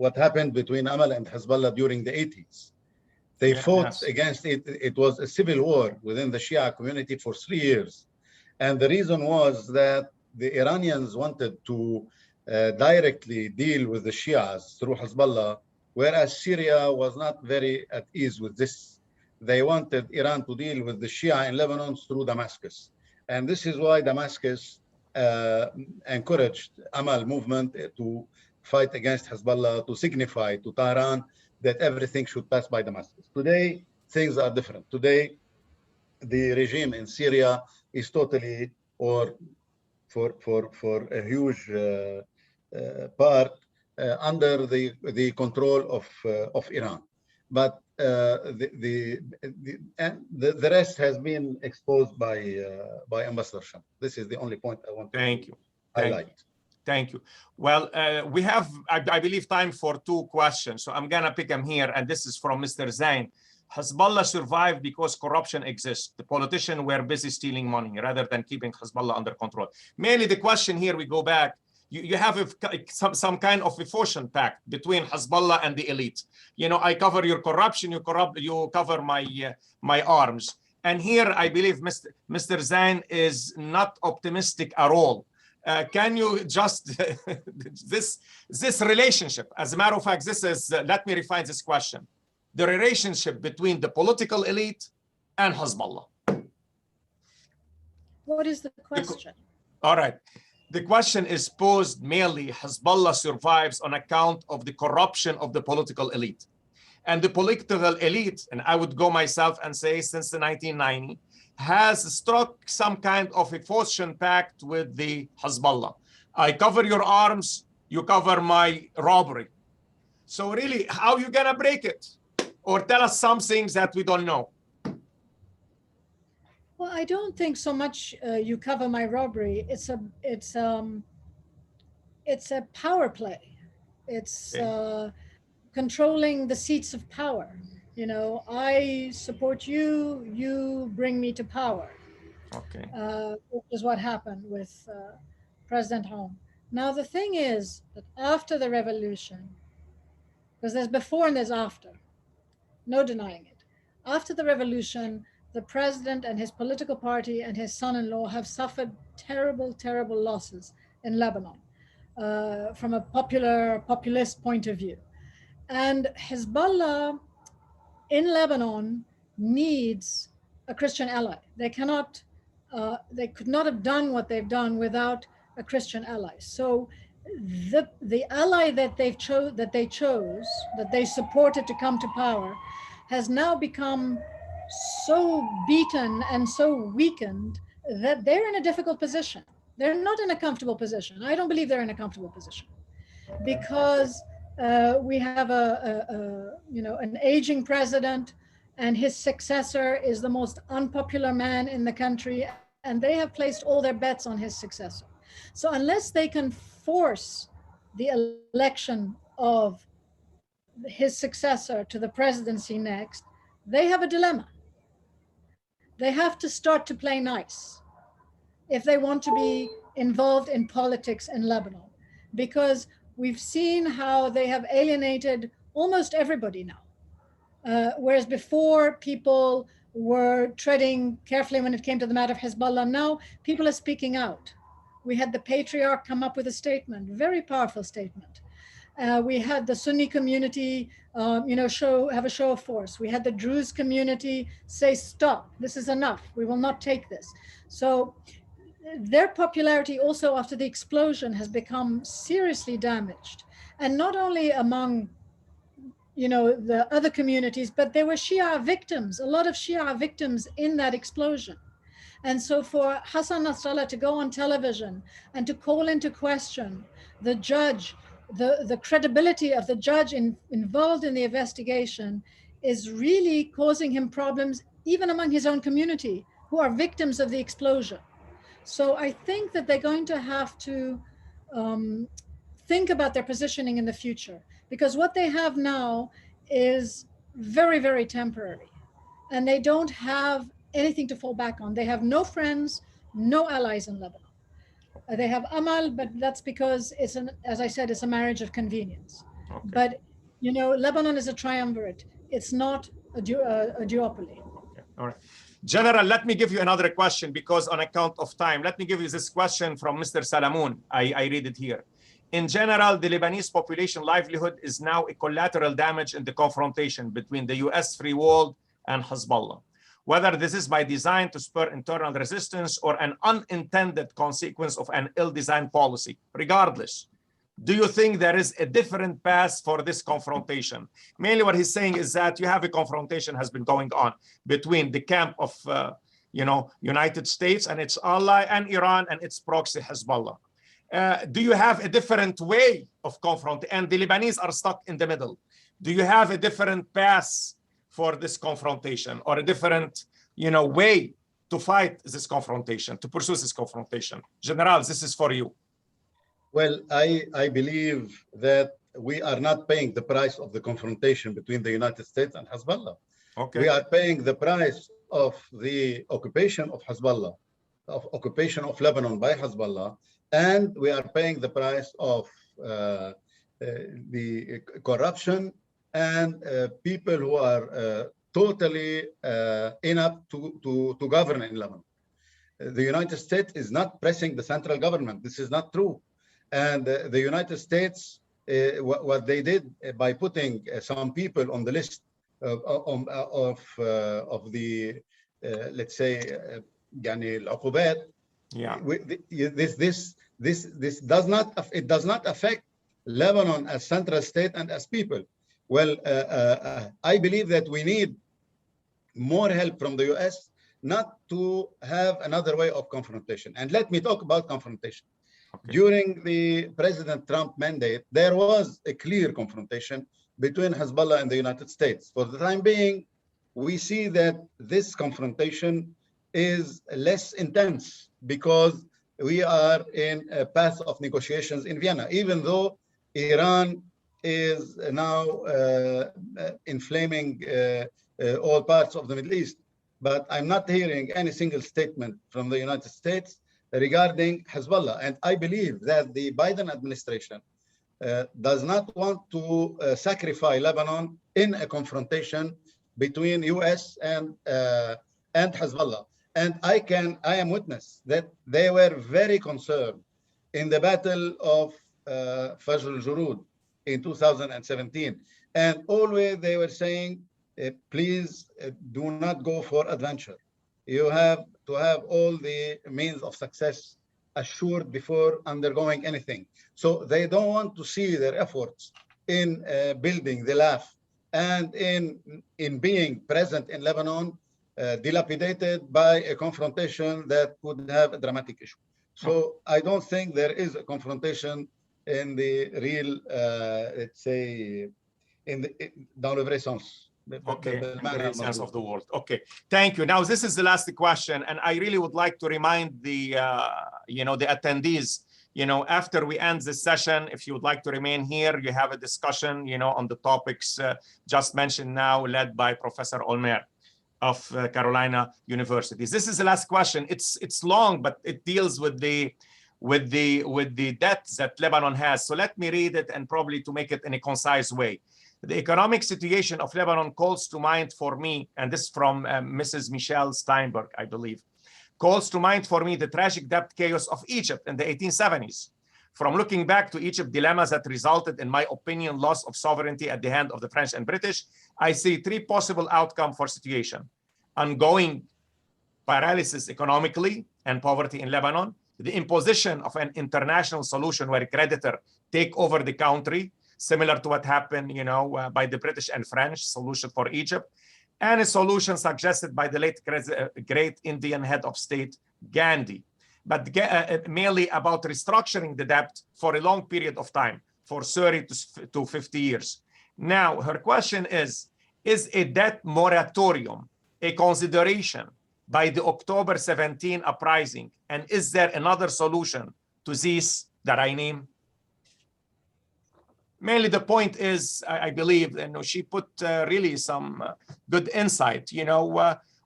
Speaker 5: what happened between Amal and Hezbollah during the 80s. They fought against it. It was a civil war within the Shia community for 3 years. And the reason was that the Iranians wanted to directly deal with the Shias through Hezbollah, whereas Syria was not very at ease with this. They wanted Iran to deal with the Shia in Lebanon through Damascus. And this is why Damascus encouraged Amal movement to fight against Hezbollah, to signify to Tehran that everything should pass by Damascus. Today, things are different. Today, the regime in Syria is totally, or for a huge part, under the control of Iran. But the rest has been exposed by Ambassador Chamron. This is the only point I want to highlight.
Speaker 3: Thank you. Well, we have, I believe, time for 2 questions. So I'm going to pick them here. And this is from Mr. Zain. Hezbollah survived because corruption exists. The politicians were busy stealing money rather than keeping Hezbollah under control. Mainly the question here, we go back. You have some kind of a fortune pact between Hezbollah and the elite. You know, I cover your corruption, you cover my arms. And here, I believe Mr. Zain is not optimistic at all. Can you just, this relationship, as a matter of fact, this is, let me refine this question. The relationship between the political elite and Hezbollah.
Speaker 4: What is the question?
Speaker 3: All right. The question is posed mainly, Hezbollah survives on account of the corruption of the political elite. And the political elite, and I would go myself and say since the 1990s, has struck some kind of a fortune pact with the Hezbollah. I cover your arms, you cover my robbery. So really, how are you gonna break it? Or tell us some things that we don't know.
Speaker 4: Well, I don't think so much you cover my robbery. It's a power play. It's controlling the seats of power. You know, I support you, you bring me to power.
Speaker 3: Okay.
Speaker 4: Which is what happened with President Home. Now, the thing is that after the revolution, because there's before and there's after, no denying it. After the revolution, the president and his political party and his son-in-law have suffered terrible, terrible losses in Lebanon from a populist point of view. And Hezbollah in Lebanon needs a Christian ally. They cannot, they could not have done what they've done without a Christian ally. So the ally that they chose, that they supported to come to power, has now become so beaten and so weakened that they're in a difficult position. They're not in a comfortable position. I don't believe they're in a comfortable position, because we have an aging president, and his successor is the most unpopular man in the country, and they have placed all their bets on his successor. So unless they can force the election of his successor to the presidency next, they have a dilemma. They have to start to play nice if they want to be involved in politics in Lebanon, because we've seen how they have alienated almost everybody now. Whereas before, people were treading carefully when it came to the matter of Hezbollah. Now people are speaking out. We had the patriarch come up with a statement, very powerful statement. We had the Sunni community, have a show of force. We had the Druze community say, stop, this is enough. We will not take this. So their popularity also after the explosion has become seriously damaged. And not only among the other communities, but there were Shia victims, a lot of Shia victims in that explosion. And so for Hassan Nasrallah to go on television and to call into question the judge, the credibility of the judge involved in the investigation is really causing him problems even among his own community who are victims of the explosion. So I think that they're going to have to think about their positioning in the future, because what they have now is very, very temporary, and they don't have anything to fall back on. They have no friends, no allies in Lebanon. They have Amal, but that's because as I said, it's a marriage of convenience.
Speaker 3: Okay.
Speaker 4: But Lebanon is a triumvirate. It's not a duopoly.
Speaker 3: Okay. All right. General, let me give you another question because on account of time, let me give you this question from Mr. Salamoon. I read it here. In general, the Lebanese population livelihood is now a collateral damage in the confrontation between the US free world and Hezbollah. Whether this is by design to spur internal resistance or an unintended consequence of an ill-designed policy, regardless, do you think there is a different path for this confrontation? Mainly what he's saying is that you have a confrontation has been going on between the camp of United States and its ally and Iran and its proxy Hezbollah. Do you have a different way of confronting? And the Lebanese are stuck in the middle. Do you have a different path for this confrontation or a different way to fight this confrontation, to pursue this confrontation? General, this is for you.
Speaker 5: Well, I believe that we are not paying the price of the confrontation between the United States and Hezbollah.
Speaker 3: Okay.
Speaker 5: We are paying the price of the occupation of Hezbollah, of occupation of Lebanon by Hezbollah, and we are paying the price of the corruption and people who are totally enough to govern in Lebanon. The United States is not pressing the central government. This is not true. And the United States, what they did by putting some people on the list of the, let's say, العقوبات.
Speaker 3: Yeah.
Speaker 5: This does not affect Lebanon as central state and as people. Well, I believe that we need more help from the US, not to have another way of confrontation. And let me talk about confrontation. Okay. During the President Trump mandate, there was a clear confrontation between Hezbollah and the United States. For the time being, we see that this confrontation is less intense because we are in a path of negotiations in Vienna, even though Iran is now inflaming all parts of the Middle East. But I'm not hearing any single statement from the United States regarding Hezbollah. And I believe that the Biden administration does not want to sacrifice Lebanon in a confrontation between US and Hezbollah. And I am witness that they were very concerned in the battle of Fajr al-Jurud in 2017. And always they were saying, please do not go for adventure. You have to have all the means of success assured before undergoing anything. So they don't want to see their efforts in building the laugh and in being present in Lebanon dilapidated by a confrontation that could have a dramatic issue. So I don't think there is a confrontation in the real, let's say, dans le vrai sens.
Speaker 3: Okay, in the real sense of the word. Okay, thank you. Now, this is the last question, and I really would like to remind the, the attendees, after we end this session, if you would like to remain here, you have a discussion, on the topics just mentioned now, led by Professor Olmer of Carolina University. This is the last question. It's long, but it deals with the debt that Lebanon has. So let me read it, and probably to make it in a concise way. The economic situation of Lebanon calls to mind for me, and this is from Mrs. Michelle Steinberg, I believe, calls to mind for me the tragic debt chaos of Egypt in the 1870s. From looking back to Egypt's dilemmas that resulted, in my opinion, loss of sovereignty at the hand of the French and British, I see three possible outcomes for situation: ongoing paralysis economically and poverty in Lebanon, the imposition of an international solution where a creditor take over the country, similar to what happened, by the British and French solution for Egypt, and a solution suggested by the late great Indian head of state, Gandhi, but merely about restructuring the debt for a long period of time, for 30 to 50 years. Now, her question is a debt moratorium a consideration by the October 17 uprising? And is there another solution to this that I name? Mainly the point is, I believe, she put really some good insight.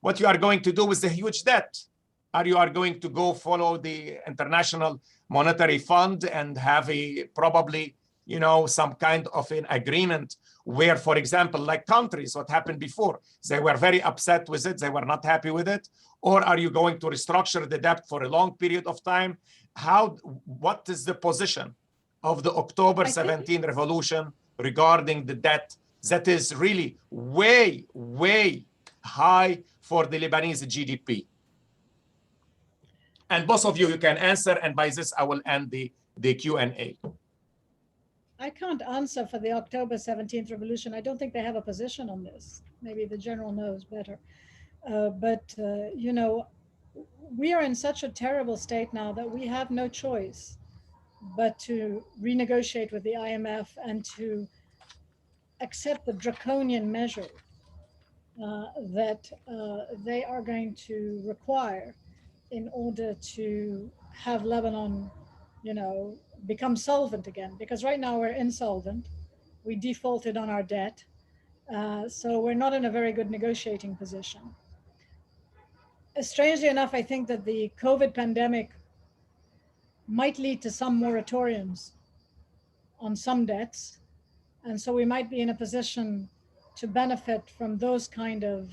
Speaker 3: What you are going to do with the huge debt? You are going to go follow the International Monetary Fund and have probably some kind of an agreement where, for example, like countries, what happened before, they were very upset with it, they were not happy with it? Or are you going to restructure the debt for a long period of time? What is the position of the October 17 revolution regarding the debt that is really way, way high for the Lebanese GDP? And both of you can answer, and by this I will end the Q&A.
Speaker 4: I can't answer for the October 17th revolution. I don't think they have a position on this. Maybe the general knows better. But we are in such a terrible state now that we have no choice but to renegotiate with the IMF and to accept the draconian measure that they are going to require in order to have Lebanon, become solvent again. Because right now we're insolvent. We defaulted on our debt. So we're not in a very good negotiating position. Strangely enough, I think that the COVID pandemic might lead to some moratoriums on some debts. And so we might be in a position to benefit from those kind of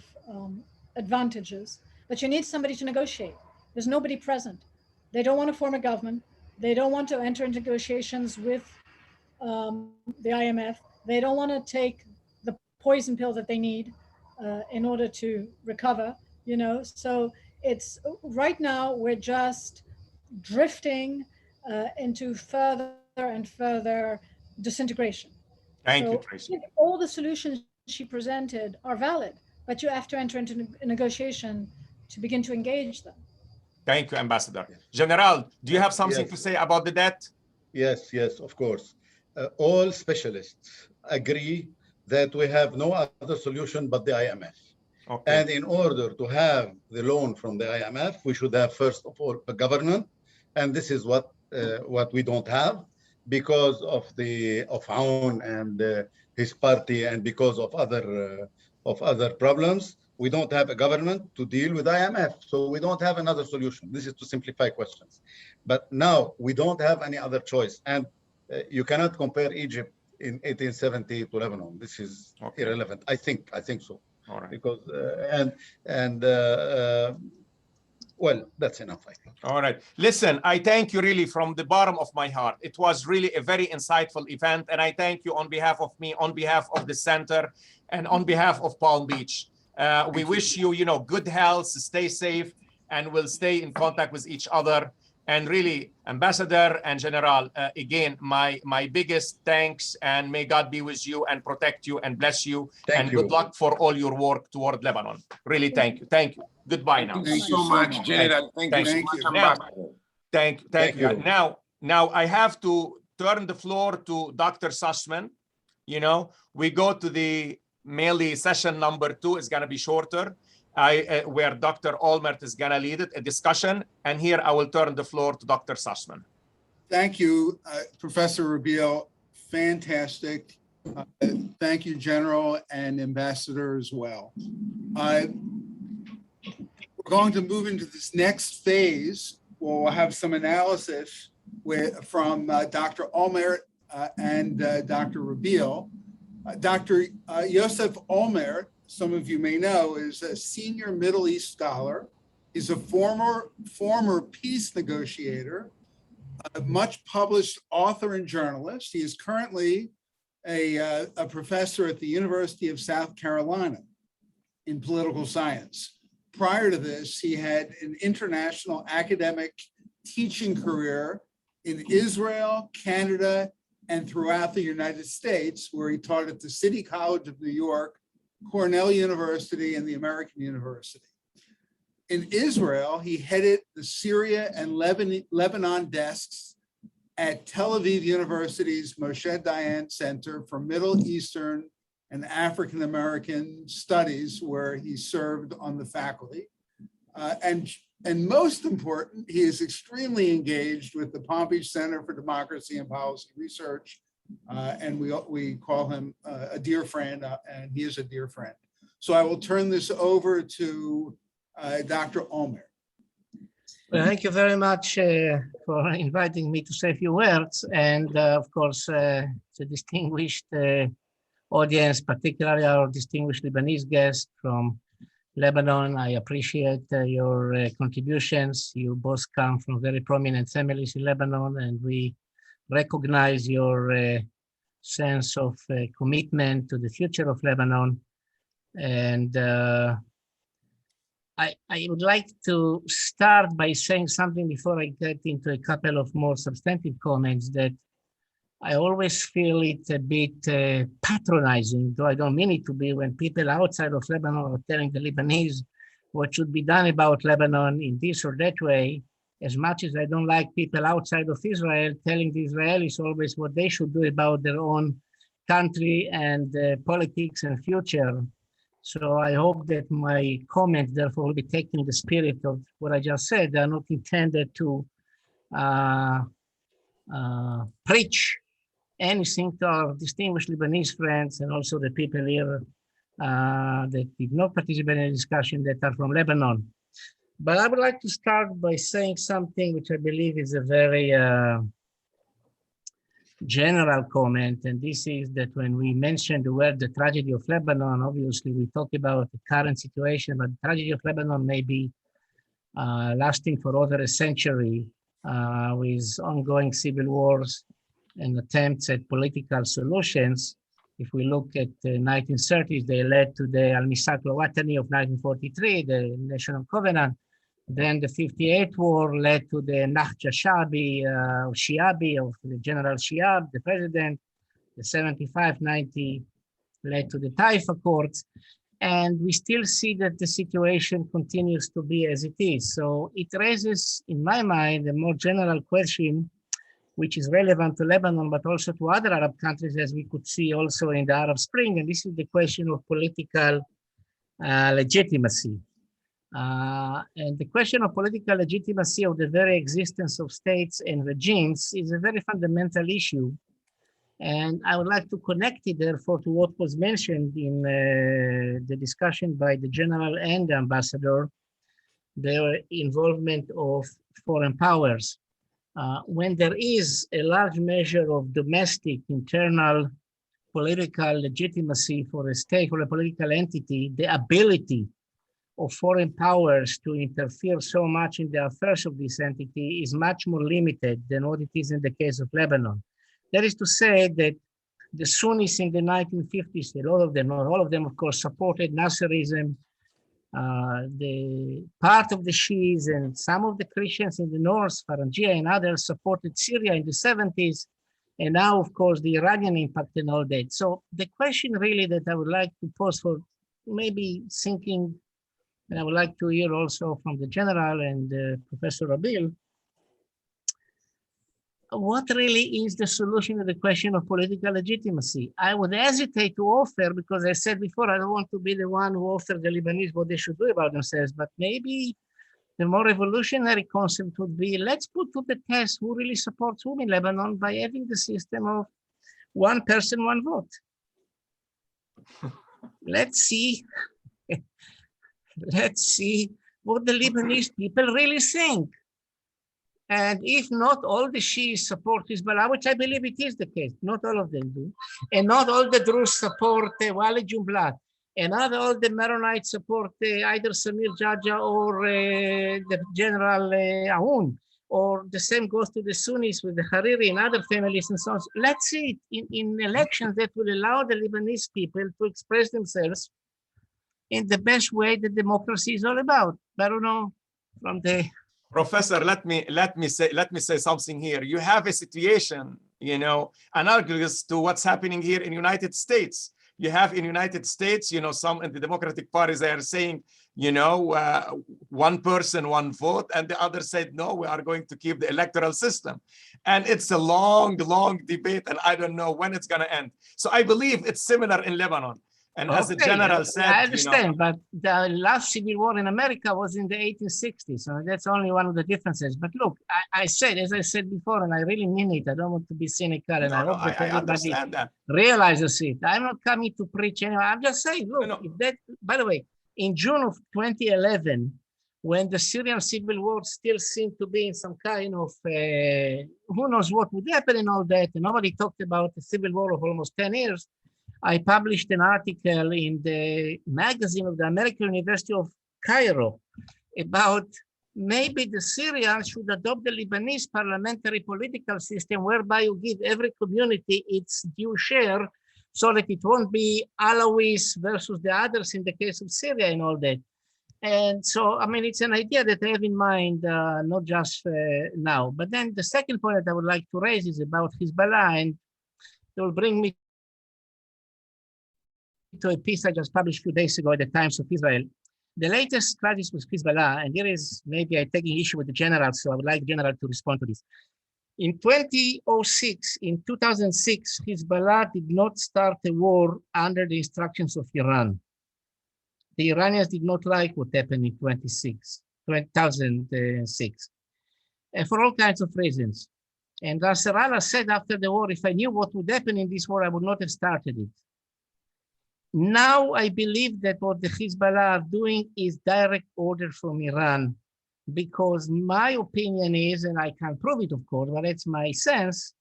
Speaker 4: advantages. But you need somebody to negotiate. There's nobody present. They don't want to form a government. They don't want to enter into negotiations with the IMF. They don't want to take the poison pill that they need in order to recover, So it's right now we're just drifting into further and further disintegration.
Speaker 3: Thank you, Tracy.
Speaker 4: All the solutions she presented are valid, but you have to enter into a negotiation to begin to engage them.
Speaker 3: Thank you, Ambassador. General, do you have something to say about the debt?
Speaker 5: Yes, of course. All specialists agree that we have no other solution but the IMF. Okay. And in order to have the loan from the IMF, we should have, first of all, a government. And this is what we don't have because of Aoun and his party, and because of other problems. We don't have a government to deal with IMF, so we don't have another solution. This is to simplify questions. But now we don't have any other choice. And you cannot compare Egypt in 1870 to Lebanon. This is irrelevant. I think so.
Speaker 3: All right.
Speaker 5: Because well, that's enough, I think.
Speaker 3: All right. Listen, I thank you really from the bottom of my heart. It was really a very insightful event. And I thank you on behalf of me, on behalf of the center, and on behalf of Palm Beach. We wish you, good health, stay safe, and we'll stay in contact with each other. And really, Ambassador and General, again, my biggest thanks, and may God be with you and protect you and bless you.
Speaker 5: Thank you.
Speaker 3: Good luck for all your work toward Lebanon. Really, thank you. Thank you. Goodbye now.
Speaker 2: Thank you so much, General. Thank you so much, Ambassador.
Speaker 3: Thank you. Now I have to turn the floor to Dr. Sussman. We go to the mainly session number 2 is going to be shorter, where Dr. Olmert is going to lead it, a discussion. And here I will turn the floor to Dr. Sussman.
Speaker 1: Thank you, Professor Rabil. Fantastic. Thank you, General and Ambassador as well. We're going to move into this next phase. We'll have some analysis from Dr. Olmert and Dr. Rabil. Dr. Yosef Olmert, some of you may know, is a senior Middle East scholar. He's a former peace negotiator, a much published author and journalist. He is currently a professor at the University of South Carolina in political science. Prior to this, he had an international academic teaching career in Israel, Canada, and throughout the United States, where he taught at the City College of New York, Cornell University, and the American University. In Israel, he headed the Syria and Lebanon desks at Tel Aviv University's Moshe Dayan Center for Middle Eastern and African American Studies, where he served on the faculty. And most important, he is extremely engaged with the Palm Beach Center for Democracy and Policy Research. And we call him a dear friend, and he is a dear friend. So I will turn this over to Dr. Omer.
Speaker 6: Well, thank you very much for inviting me to say a few words. And of course, it's a distinguished audience, particularly our distinguished Lebanese guest from Lebanon. I appreciate your contributions. You both come from very prominent families in Lebanon, and we recognize your sense of commitment to the future of Lebanon. And I would like to start by saying something before I get into a couple of more substantive comments, that I always feel it a bit patronizing, though I don't mean it to be, when people outside of Lebanon are telling the Lebanese what should be done about Lebanon in this or that way, as much as I don't like people outside of Israel telling the Israelis always what they should do about their own country and politics and future. So I hope that my comments, therefore, will be taken in the spirit of what I just said. They are not intended to preach anything to our distinguished Lebanese friends and also the people here that did not participate in the discussion that are from Lebanon. But I would like to start by saying something which I believe is a very general comment, and this is that when we mention the word the tragedy of Lebanon, obviously we talk about the current situation, but the tragedy of Lebanon may be lasting for over a century with ongoing civil wars and attempts at political solutions. If we look at the 1930s, they led to the Al-Misak Al-Watani of 1943, the National Covenant. Then the 58 war led to the Nahja Shiabi of the General Shiab, the president. The 75-90 led to the Taif Accords. And we still see that the situation continues to be as it is. So it raises, in my mind, a more general question, which is relevant to Lebanon, but also to other Arab countries, as we could see also in the Arab Spring. And this is the question of political legitimacy. And the question of political legitimacy of the very existence of states and regimes is a very fundamental issue. And I would like to connect it, therefore, to what was mentioned in the discussion by the General and the Ambassador, the involvement of foreign powers. When there is a large measure of domestic, internal political legitimacy for a state or a political entity, the ability of foreign powers to interfere so much in the affairs of this entity is much more limited than what it is in the case of Lebanon. That is to say that the Sunnis in the 1950s, a lot of them, not all of them, of course, supported Nasserism. The part of the Shias and some of the Christians in the north, Farangia and others, supported Syria in the 70s. And now, of course, the Iranian impact and all that. So the question really that I would like to pose for maybe thinking, and I would like to hear also from the General and Professor Rabil, what really is the solution to the question of political legitimacy? I would hesitate to offer, because I said before, I don't want to be the one who offers the Lebanese what they should do about themselves, but maybe the more revolutionary concept would be, let's put to the test who really supports whom in Lebanon by having the system of one person, one vote. Let's see. Let's see what the Lebanese people really think. And if not all the Shias support Hezbollah, which I believe it is the case, not all of them do, and not all the Druze support Walid Jumblat, and not all the Maronites support either Samir Jaja or the General Aoun, or the same goes to the Sunnis with the Hariri and other families and so on. Let's see it in elections that will allow the Lebanese people to express themselves in the best way that democracy is all about. I don't know from the
Speaker 3: Professor, let me say something here. You have a situation, you know, analogous to what's happening here in the United States. You have in United States, you know, some in the Democratic Party, they are saying, you know, one person, one vote, and the other said, no, we are going to keep the electoral system. And it's a long, long debate, and I don't know when it's going to end. So I believe it's similar in Lebanon. And as the general said,
Speaker 6: I understand,
Speaker 3: you know,
Speaker 6: but the last civil war in America was in the 1860s, so that's only one of the differences. But look, as I said before, and I really mean it, I don't want to be cynical, and I hope that everybody realizes it. I'm not coming to preach anyway. I'm just saying, look, if that, by the way, in June of 2011, when the Syrian civil war still seemed to be in some kind of, who knows what would happen and all that, and nobody talked about the civil war of almost 10 years, I published an article in the magazine of the American University of Cairo about maybe the Syrians should adopt the Lebanese parliamentary political system whereby you give every community its due share so that it won't be Alawis versus the others in the case of Syria and all that. And so, I mean, it's an idea that I have in mind, not just now. But then the second point that I would like to raise is about Hezbollah, and it will bring me to a piece I just published a few days ago at the Times of Israel. The latest crisis with Hezbollah, and here is maybe I'm taking issue with the general, so I would like the general to respond to this. In 2006, Hezbollah did not start a war under the instructions of Iran. The Iranians did not like what happened in 2006, and for all kinds of reasons. And Nasrallah said after the war, if I knew what would happen in this war, I would not have started it. Now I believe that what the Hezbollah are doing is direct order from Iran, because my opinion is, and I can't prove it, of course, but that's my sense,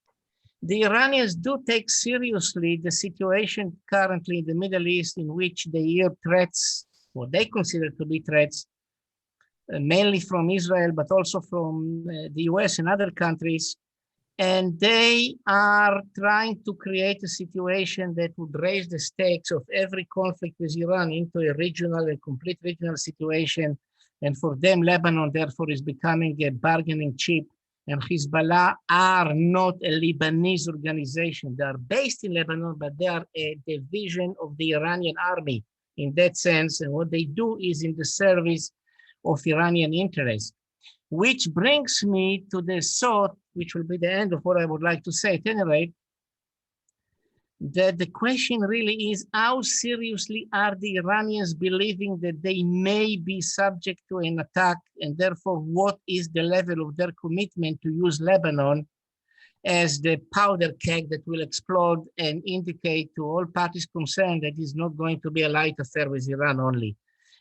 Speaker 6: the Iranians do take seriously the situation currently in the Middle East, in which they hear threats, what they consider to be threats, mainly from Israel, but also from the US and other countries. And they are trying to create a situation that would raise the stakes of every conflict with Iran into a complete regional situation. And for them, Lebanon, therefore, is becoming a bargaining chip. And Hezbollah are not a Lebanese organization. They are based in Lebanon, but they are a division of the Iranian army in that sense. And what they do is in the service of Iranian interests. Which brings me to the thought, which will be the end of what I would like to say at any rate, that the question really is, how seriously are the Iranians believing that they may be subject to an attack, and therefore what is the level of their commitment to use Lebanon as the powder keg that will explode and indicate to all parties concerned that it's not going to be a light affair with Iran only.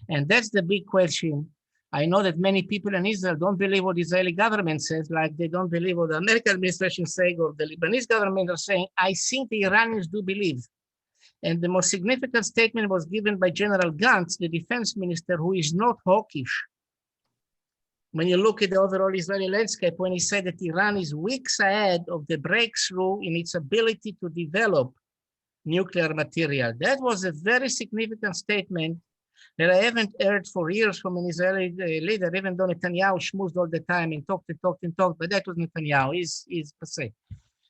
Speaker 6: And that's the big question. I know that many people in Israel don't believe what the Israeli government says, like they don't believe what the American administration is saying or the Lebanese government are saying. I think the Iranians do believe. And the most significant statement was given by General Gantz, the defense minister, who is not hawkish. When you look at the overall Israeli landscape, when he said that Iran is weeks ahead of the breakthrough in its ability to develop nuclear material. That was a very significant statement that I haven't heard for years from an Israeli leader, even though Netanyahu schmoozed all the time and talked, but that was Netanyahu, he's passé.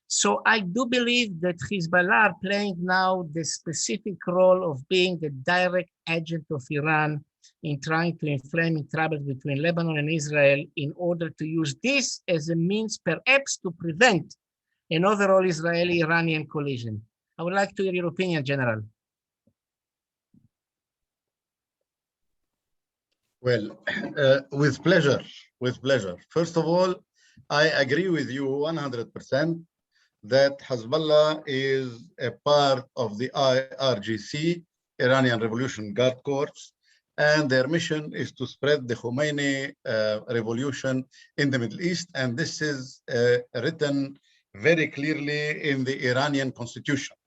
Speaker 6: So I do believe that Hezbollah are playing now the specific role of being the direct agent of Iran in trying to inflame troubles between Lebanon and Israel in order to use this as a means perhaps to prevent an overall Israeli-Iranian collision. I would like to hear your opinion, General.
Speaker 5: Well, with pleasure. First of all, I agree with you 100% that Hezbollah is a part of the IRGC, Iranian Revolution Guard Corps, and their mission is to spread the Khomeini revolution in the Middle East. And this is written very clearly in the Iranian constitution.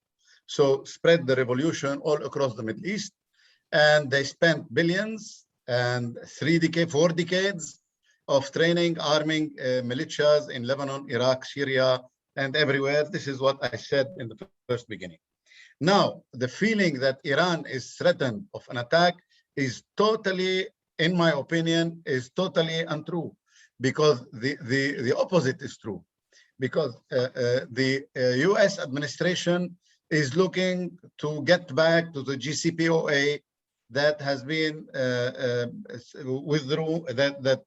Speaker 5: So spread the revolution all across the Middle East. And they spent billions and 4 decades of training, arming militias in Lebanon, Iraq, Syria, and everywhere. This is what I said in the first beginning. Now, the feeling that Iran is threatened of an attack is totally, in my opinion, is totally untrue, because the opposite is true. Because the US administration is looking to get back to the JCPOA that has been withdrew, that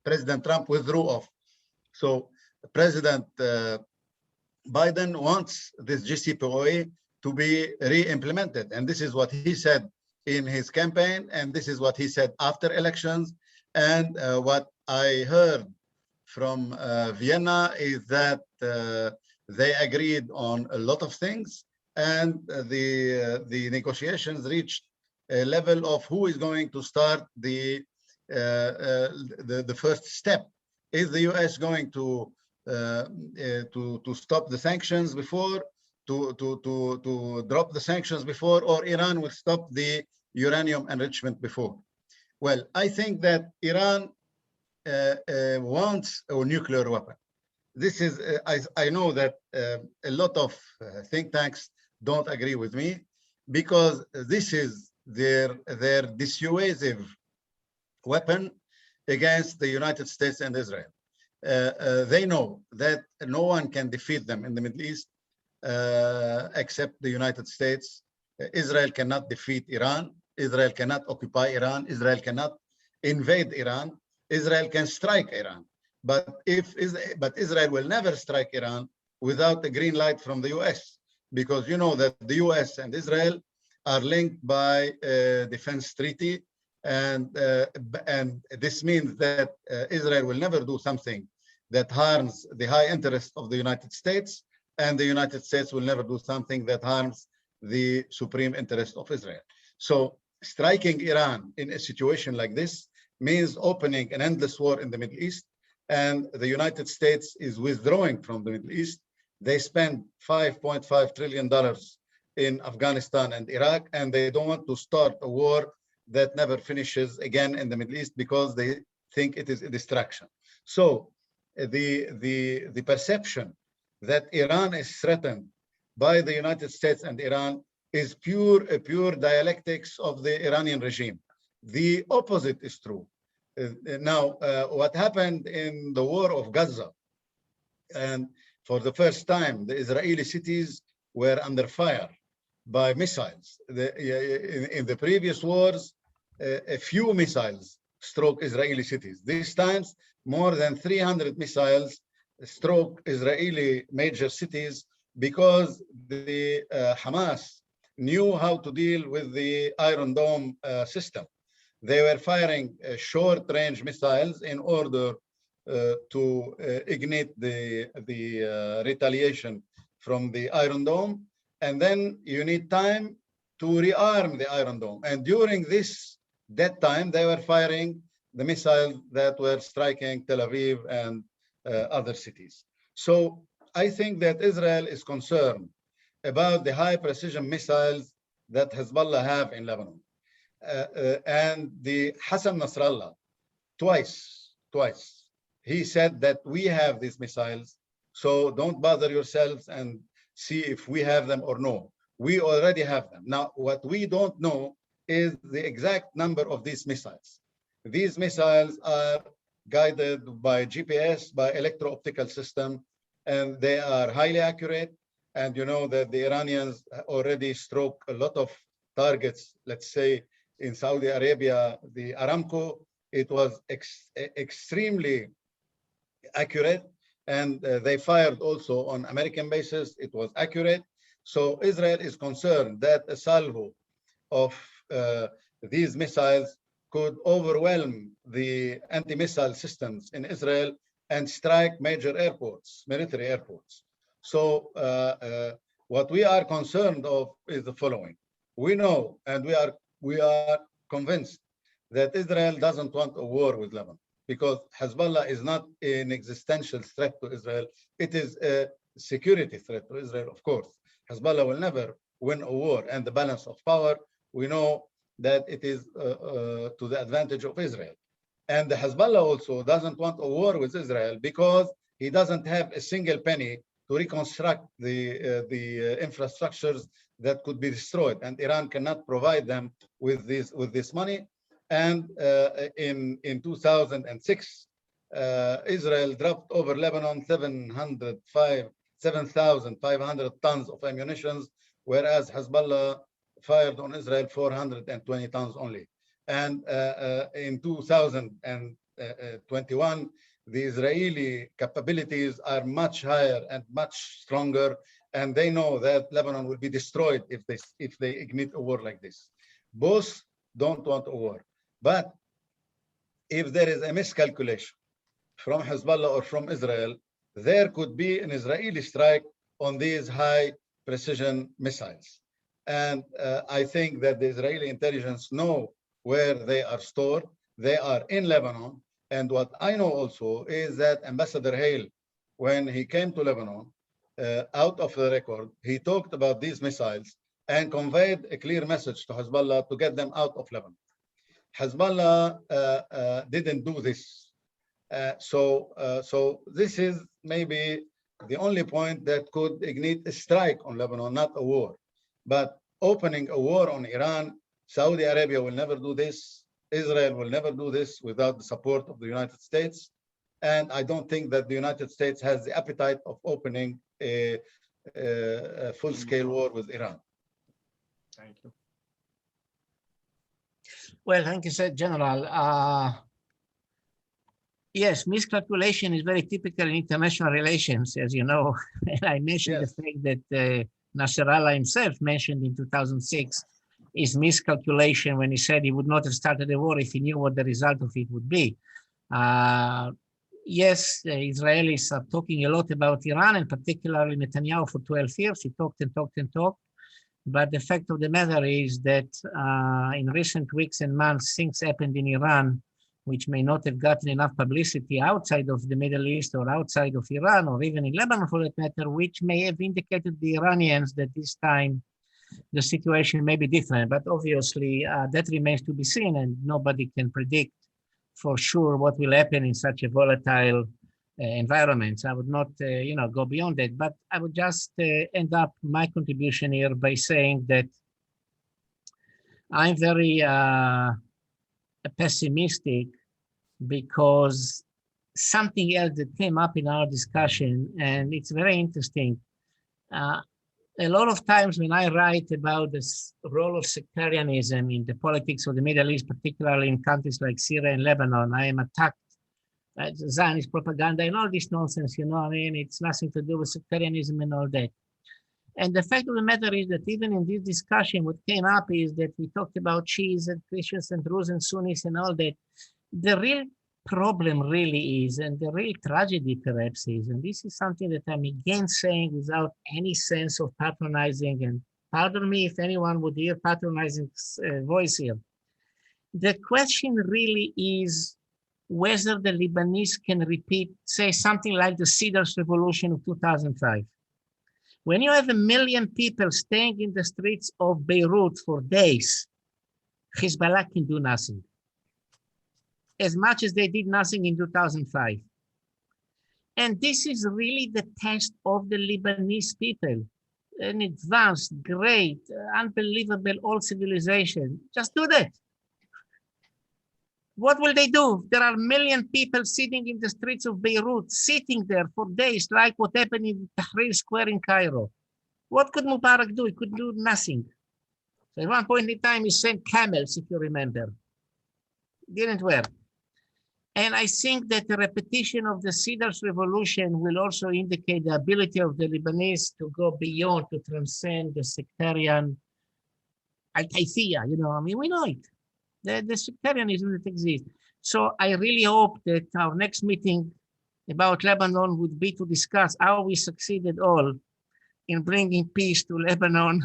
Speaker 5: President Trump withdrew of. So President Biden wants this JCPOA to be re-implemented. And this is what he said in his campaign, and this is what he said after elections. And what I heard from Vienna is that they agreed on a lot of things, and the negotiations reached a level of who is going to start the first step. Is the US going to stop the sanctions before, to drop the sanctions before, or Iran will stop the uranium enrichment before? Well, I think that Iran wants a nuclear weapon. This is, I know that a lot of think tanks don't agree with me, because this is their dissuasive weapon against the United States and Israel. They know that no one can defeat them in the Middle East except the United States. Israel cannot defeat Iran. Israel cannot occupy Iran. Israel cannot invade Iran. Israel can strike Iran. But Israel will never strike Iran without a green light from the US, because you know that the US and Israel are linked by a defense treaty, and this means that Israel will never do something that harms the high interest of the United States, and the United States will never do something that harms the supreme interest of Israel. So striking Iran in a situation like this means opening an endless war in the Middle East, and the United States is withdrawing from the Middle East. They spend $5.5 trillion in Afghanistan and Iraq, and they don't want to start a war that never finishes again in the Middle East, because they think it is a distraction. So the perception that Iran is threatened by the United States and Iran is pure dialectics of the Iranian regime. The opposite is true. Now, what happened in the war of Gaza, and for the first time, the Israeli cities were under fire by missiles. In the previous wars, a few missiles struck Israeli cities. These times, more than 300 missiles struck Israeli major cities, because the Hamas knew how to deal with the Iron Dome system. They were firing short-range missiles in order to ignite the retaliation from the Iron Dome, and then you need time to rearm the Iron Dome. And during that time, they were firing the missiles that were striking Tel Aviv and other cities. So I think that Israel is concerned about the high precision missiles that Hezbollah have in Lebanon. And the Hassan Nasrallah, twice, he said that we have these missiles, so don't bother yourselves and see if we have them or no. We already have them. Now, what we don't know is the exact number of these missiles. These missiles are guided by GPS, by electro-optical system, and they are highly accurate. And you know that the Iranians already struck a lot of targets. Let's say in Saudi Arabia, the Aramco, it was extremely accurate, and they fired also on American bases. It was accurate. So Israel is concerned that a salvo of these missiles could overwhelm the anti-missile systems in Israel and strike major airports, military airports. So what we are concerned of is the following. We know, and we are convinced that Israel doesn't want a war with Lebanon, because Hezbollah is not an existential threat to Israel. It is a security threat to Israel, of course. Hezbollah will never win a war, and the balance of power, we know that it is to the advantage of Israel. And the Hezbollah also doesn't want a war with Israel because he doesn't have a single penny to reconstruct the infrastructures that could be destroyed, and Iran cannot provide them with this money. And in 2006, Israel dropped over Lebanon 7,500 tons of ammunition, whereas Hezbollah fired on Israel 420 tons only. And in 2021, the Israeli capabilities are much higher and much stronger, and they know that Lebanon will be destroyed if they ignite a war like this. Both don't want a war, but if there is a miscalculation from Hezbollah or from Israel, there could be an Israeli strike on these high precision missiles. And I think that the Israeli intelligence know where they are stored. They are in Lebanon. And what I know also is that Ambassador Hale, when he came to Lebanon, out of the record, he talked about these missiles and conveyed a clear message to Hezbollah to get them out of Lebanon. Hezbollah didn't do this. So this is maybe the only point that could ignite a strike on Lebanon, not a war. But opening a war on Iran, Saudi Arabia will never do this. Israel will never do this without the support of the United States. And I don't think that the United States has the appetite of opening a full-scale war with Iran.
Speaker 3: Thank you.
Speaker 6: Well, thank you, sir, General. Yes, miscalculation is very typical in international relations, as you know. And I mentioned the fact that Nasrallah himself mentioned in 2006 his miscalculation when he said he would not have started a war if he knew what the result of it would be. Yes, the Israelis are talking a lot about Iran, and particularly Netanyahu for 12 years. He talked and talked and talked. But the fact of the matter is that in recent weeks and months, things happened in Iran which may not have gotten enough publicity outside of the Middle East or outside of Iran or even in Lebanon for that matter, which may have indicated the Iranians that this time the situation may be different. But obviously that remains to be seen, and nobody can predict for sure what will happen in such a volatile environment. So I would not go beyond that, but I would just end up my contribution here by saying that I'm very pessimistic because something else that came up in our discussion, and it's very interesting. A lot of times when I write about this role of sectarianism in the politics of the Middle East, particularly in countries like Syria and Lebanon, I am attacked Zionist propaganda and all this nonsense, I mean, it's nothing to do with sectarianism and all that. And the fact of the matter is that even in this discussion, what came up is that we talked about Shias and Christians and Druze and Sunnis and all that. The real problem really is, and the real tragedy perhaps is, and this is something that I'm again saying without any sense of patronizing, and pardon me if anyone would hear patronizing voice here. The question really is whether the Lebanese can repeat, say, something like the Cedars Revolution of 2005. When you have 1 million people staying in the streets of Beirut for days, Hezbollah can do nothing. As much as they did nothing in 2005. And this is really the test of the Lebanese people. An advanced, great, unbelievable old civilization. Just do that. What will they do? There are 1 million people sitting in the streets of Beirut, sitting there for days, like what happened in Tahrir Square in Cairo. What could Mubarak do? He could do nothing. So at one point in time, he sent camels, if you remember. Didn't work. And I think that the repetition of the Cedars Revolution will also indicate the ability of the Lebanese to go beyond, to transcend the sectarian al-Tayfiyya, I mean, we know it. The sectarianism that exists. So I really hope that our next meeting about Lebanon would be to discuss how we succeeded all in bringing peace to Lebanon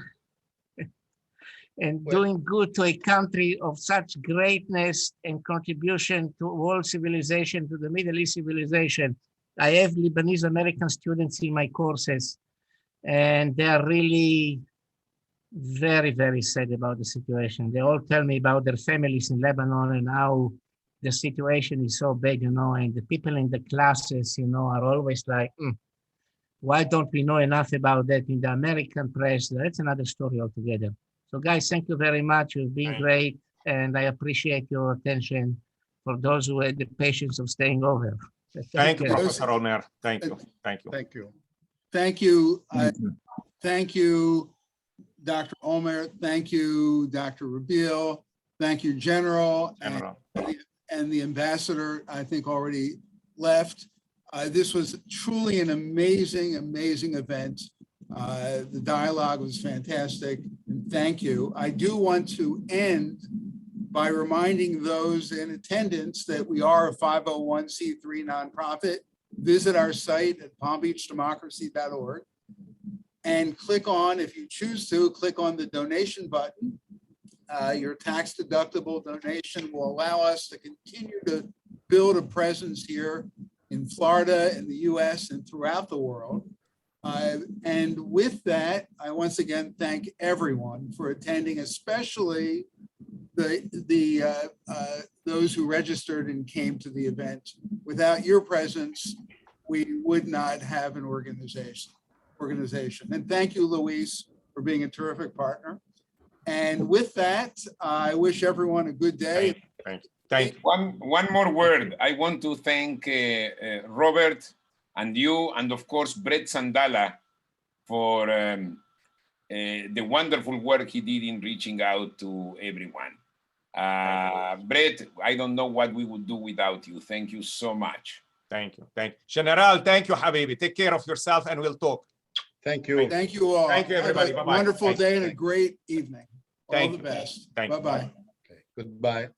Speaker 6: and doing good to a country of such greatness and contribution to world civilization, to the Middle East civilization. I have Lebanese American students in my courses, and they are really very, very sad about the situation. They all tell me about their families in Lebanon and how the situation is so big, you know, and the people in the classes, you know, are always like, why don't we know enough about that in the American press? That's another story altogether. So guys, thank you very much. You've been great. And I appreciate your attention for those who had the patience of staying over.
Speaker 3: Thank you,
Speaker 6: care.
Speaker 3: Professor Omer. Thank you. Thank you.
Speaker 5: Thank you.
Speaker 1: Thank you. Thank you, Dr. Omer. Thank you, Dr. Rabil. Thank you, General. And the ambassador, I think, already left. This was truly an amazing, amazing event. The dialogue was fantastic, and thank you. I do want to end by reminding those in attendance that we are a 501c3 nonprofit. Visit our site at palmbeachdemocracy.org and click on, if you choose to, click on the donation button. Your tax-deductible donation will allow us to continue to build a presence here in Florida, in the US, and throughout the world. And with that, I once again thank everyone for attending, especially those who registered and came to the event. Without your presence, we would not have an organization. And thank you, Luis, for being a terrific partner. And with that, I wish everyone a good day.
Speaker 3: Thank you.
Speaker 2: One more word. I want to thank Robert and you, and of course, Brett Sandala for the wonderful work he did in reaching out to everyone. Brett, I don't know what we would do without you. Thank you so much.
Speaker 3: Thank you. Thank you. General, thank you, Habibi. Take care of yourself and we'll talk.
Speaker 5: Thank you.
Speaker 1: Thank you all.
Speaker 3: Thank you, everybody.
Speaker 1: Have a
Speaker 3: Bye-bye.
Speaker 1: wonderful
Speaker 3: Thank
Speaker 1: day
Speaker 3: you.
Speaker 1: and a great evening. All
Speaker 3: Thank
Speaker 1: the
Speaker 3: you.
Speaker 1: best.
Speaker 3: Thank you.
Speaker 1: Bye-bye.
Speaker 5: Okay, goodbye.